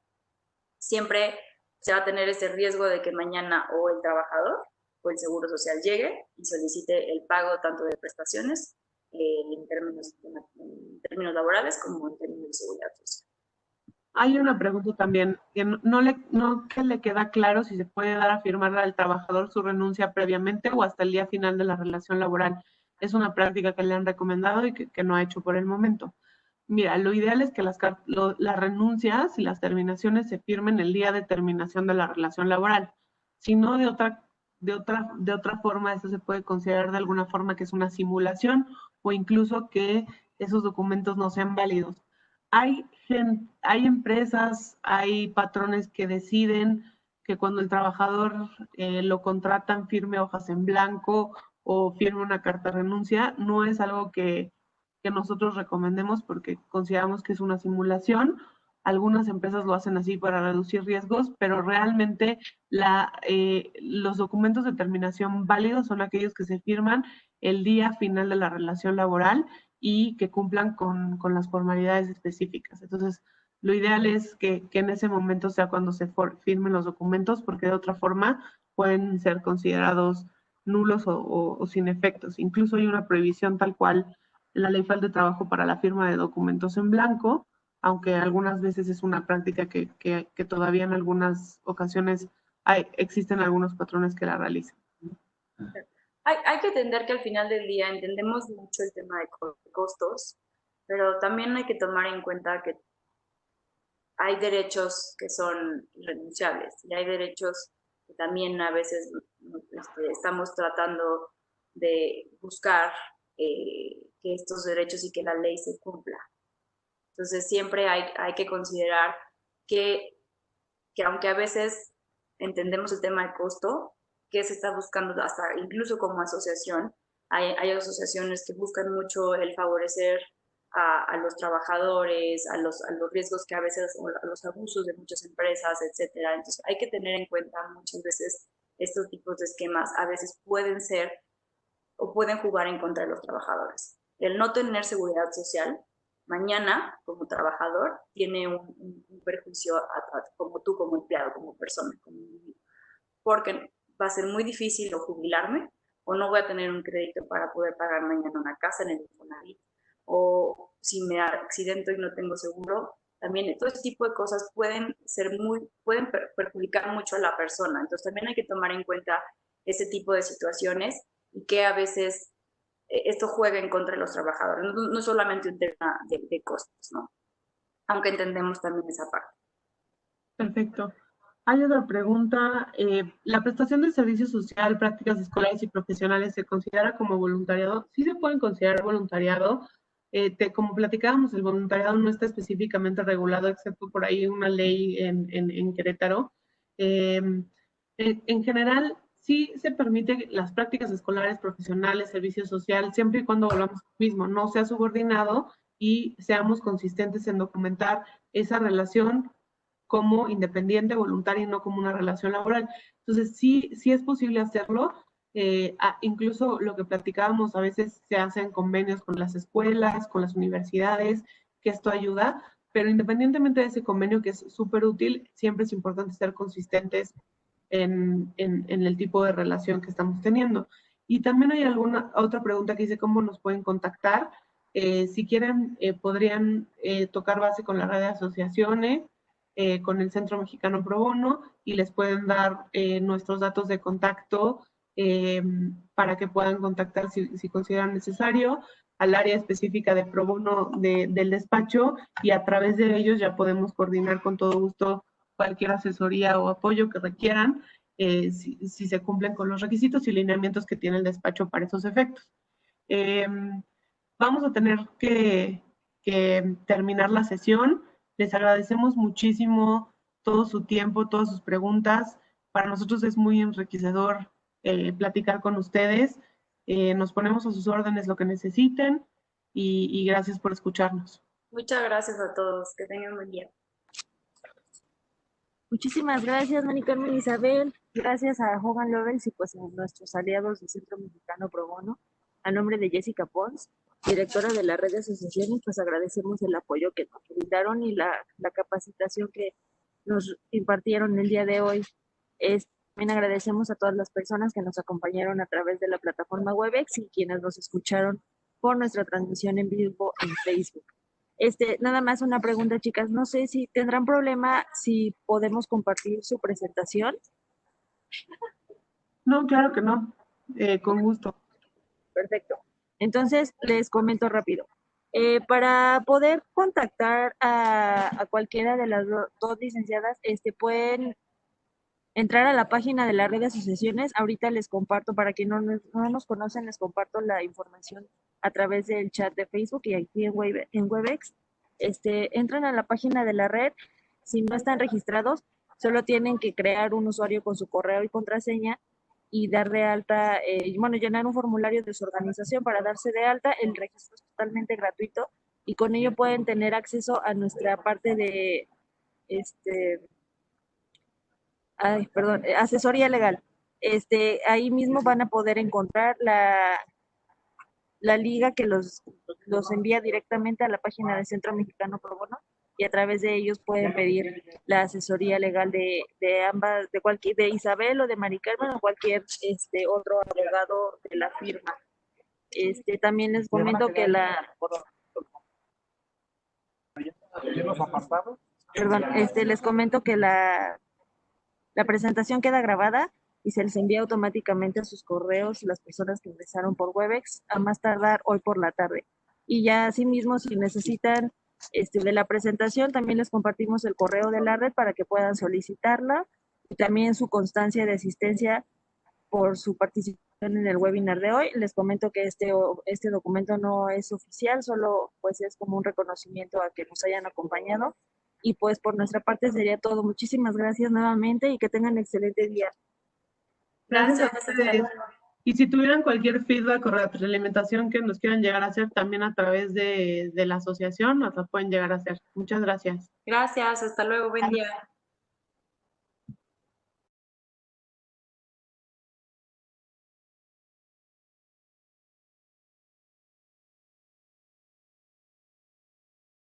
siempre se va a tener ese riesgo de que mañana o el trabajador o el Seguro Social llegue y solicite el pago tanto de prestaciones en términos laborales como en términos de seguridad social. Hay una pregunta también, que no que le queda claro si se puede dar a firmar al trabajador su renuncia previamente o hasta el día final de la relación laboral. Es una práctica que le han recomendado y que no ha hecho por el momento. Mira, lo ideal es que las renuncias y las terminaciones se firmen el día de terminación de la relación laboral. Si no, de otra forma, eso se puede considerar de alguna forma que es una simulación o incluso que esos documentos no sean válidos. Hay empresas, hay patrones que deciden que cuando el trabajador lo contratan firme hojas en blanco o firme una carta de renuncia. No es algo que nosotros recomendemos porque consideramos que es una simulación. Algunas empresas lo hacen así para reducir riesgos, pero realmente los documentos de terminación válidos son aquellos que se firman el día final de la relación laboral y que cumplan con las formalidades específicas. Entonces, lo ideal es que en ese momento sea cuando se firmen los documentos, porque de otra forma pueden ser considerados nulos o sin efectos. Incluso hay una prohibición tal cual en la Ley Federal de Trabajo para la firma de documentos en blanco, aunque algunas veces es una práctica que todavía en algunas ocasiones existen algunos patrones que la realizan. Hay que entender que al final del día entendemos mucho el tema de costos, pero también hay que tomar en cuenta que hay derechos que son irrenunciables y hay derechos que también a veces estamos tratando de buscar que estos derechos y que la ley se cumpla. Entonces siempre hay que considerar que aunque a veces entendemos el tema de costo, que se está buscando hasta incluso como asociación, hay asociaciones que buscan mucho el favorecer a los trabajadores, a los riesgos que a veces, a los abusos de muchas empresas, etcétera. Entonces hay que tener en cuenta muchas veces estos tipos de esquemas a veces pueden ser o pueden jugar en contra de los trabajadores. El no tener seguridad social, mañana, como trabajador, tiene un perjuicio como tú, como empleado, como persona, como individuo. Porque va a ser muy difícil o jubilarme, o no voy a tener un crédito para poder pagar mañana una casa en el Infonavit, o si me accidento y no tengo seguro, también todo este tipo de cosas pueden perjudicar mucho a la persona. Entonces también hay que tomar en cuenta ese tipo de situaciones y que a veces esto juega en contra de los trabajadores, no solamente un tema de costos, ¿no? Aunque entendemos también esa parte. Perfecto. Hay otra pregunta. ¿La prestación de servicio social, prácticas escolares y profesionales se considera como voluntariado? Sí se pueden considerar voluntariado. Como platicábamos, el voluntariado no está específicamente regulado, excepto por ahí una ley en Querétaro. En general, sí se permite las prácticas escolares, profesionales, servicio social, siempre y cuando volvamos al mismo, no sea subordinado y seamos consistentes en documentar esa relación como independiente, voluntaria y no como una relación laboral. Entonces, sí es posible hacerlo. Incluso lo que platicábamos, a veces se hacen convenios con las escuelas, con las universidades, que esto ayuda, pero independientemente de ese convenio que es súper útil, siempre es importante ser consistentes en el tipo de relación que estamos teniendo. Y también hay alguna otra pregunta que dice cómo nos pueden contactar. Si quieren, podrían tocar base con la red de asociaciones, con el Centro Mexicano Pro Bono, y les pueden dar nuestros datos de contacto para que puedan contactar si consideran necesario al área específica de Pro Bono del despacho, y a través de ellos ya podemos coordinar con todo gusto cualquier asesoría o apoyo que requieran, si se cumplen con los requisitos y lineamientos que tiene el despacho para esos efectos. Vamos a tener que terminar la sesión. Les agradecemos muchísimo todo su tiempo, todas sus preguntas. Para nosotros es muy enriquecedor platicar con ustedes. Nos ponemos a sus órdenes lo que necesiten y gracias por escucharnos. Muchas gracias a todos. Que tengan un buen día. Muchísimas gracias, Mari Carmen Isabel. Gracias a Hogan Lovells y pues a nuestros aliados del Centro Mexicano Pro Bono. A nombre de Jessica Pons, directora de la red de asociaciones, pues agradecemos el apoyo que nos brindaron y la capacitación que nos impartieron el día de hoy. También agradecemos a todas las personas que nos acompañaron a través de la plataforma Webex y quienes nos escucharon por nuestra transmisión en vivo en Facebook. Nada más una pregunta, chicas. No sé si tendrán problema si podemos compartir su presentación. No, claro que no. Con gusto. Perfecto. Entonces, les comento rápido. Para poder contactar a cualquiera de las dos licenciadas, pueden entrar a la página de la red de asociaciones. Ahorita les comparto, para quienes no nos conocen, les comparto la información a través del chat de Facebook y aquí en Webex. Entran a la página de la red. Si no están registrados, solo tienen que crear un usuario con su correo y contraseña y dar de alta, llenar un formulario de su organización para darse de alta. El registro es totalmente gratuito y con ello pueden tener acceso a nuestra parte de asesoría legal. Ahí mismo van a poder encontrar la liga que los envía directamente a la página del Centro Mexicano Pro Bono, y a través de ellos pueden pedir la asesoría legal de ambas, de Isabel o de Mari Carmen o cualquier otro abogado de la firma. También les comento que les comento que la presentación queda grabada y se les envía automáticamente a sus correos las personas que ingresaron por Webex a más tardar hoy por la tarde. Y ya asimismo, si necesitan de la presentación, también les compartimos el correo de la red para que puedan solicitarla, y también su constancia de asistencia por su participación en el webinar de hoy. Les comento que este documento no es oficial, solo pues es como un reconocimiento a que nos hayan acompañado. Y pues por nuestra parte sería todo. Muchísimas gracias nuevamente y que tengan excelente día. Gracias a ustedes. Y si tuvieran cualquier feedback o retroalimentación que nos quieran llegar a hacer también a través de la asociación, nos la pueden llegar a hacer. Muchas gracias. Gracias, hasta luego, buen día.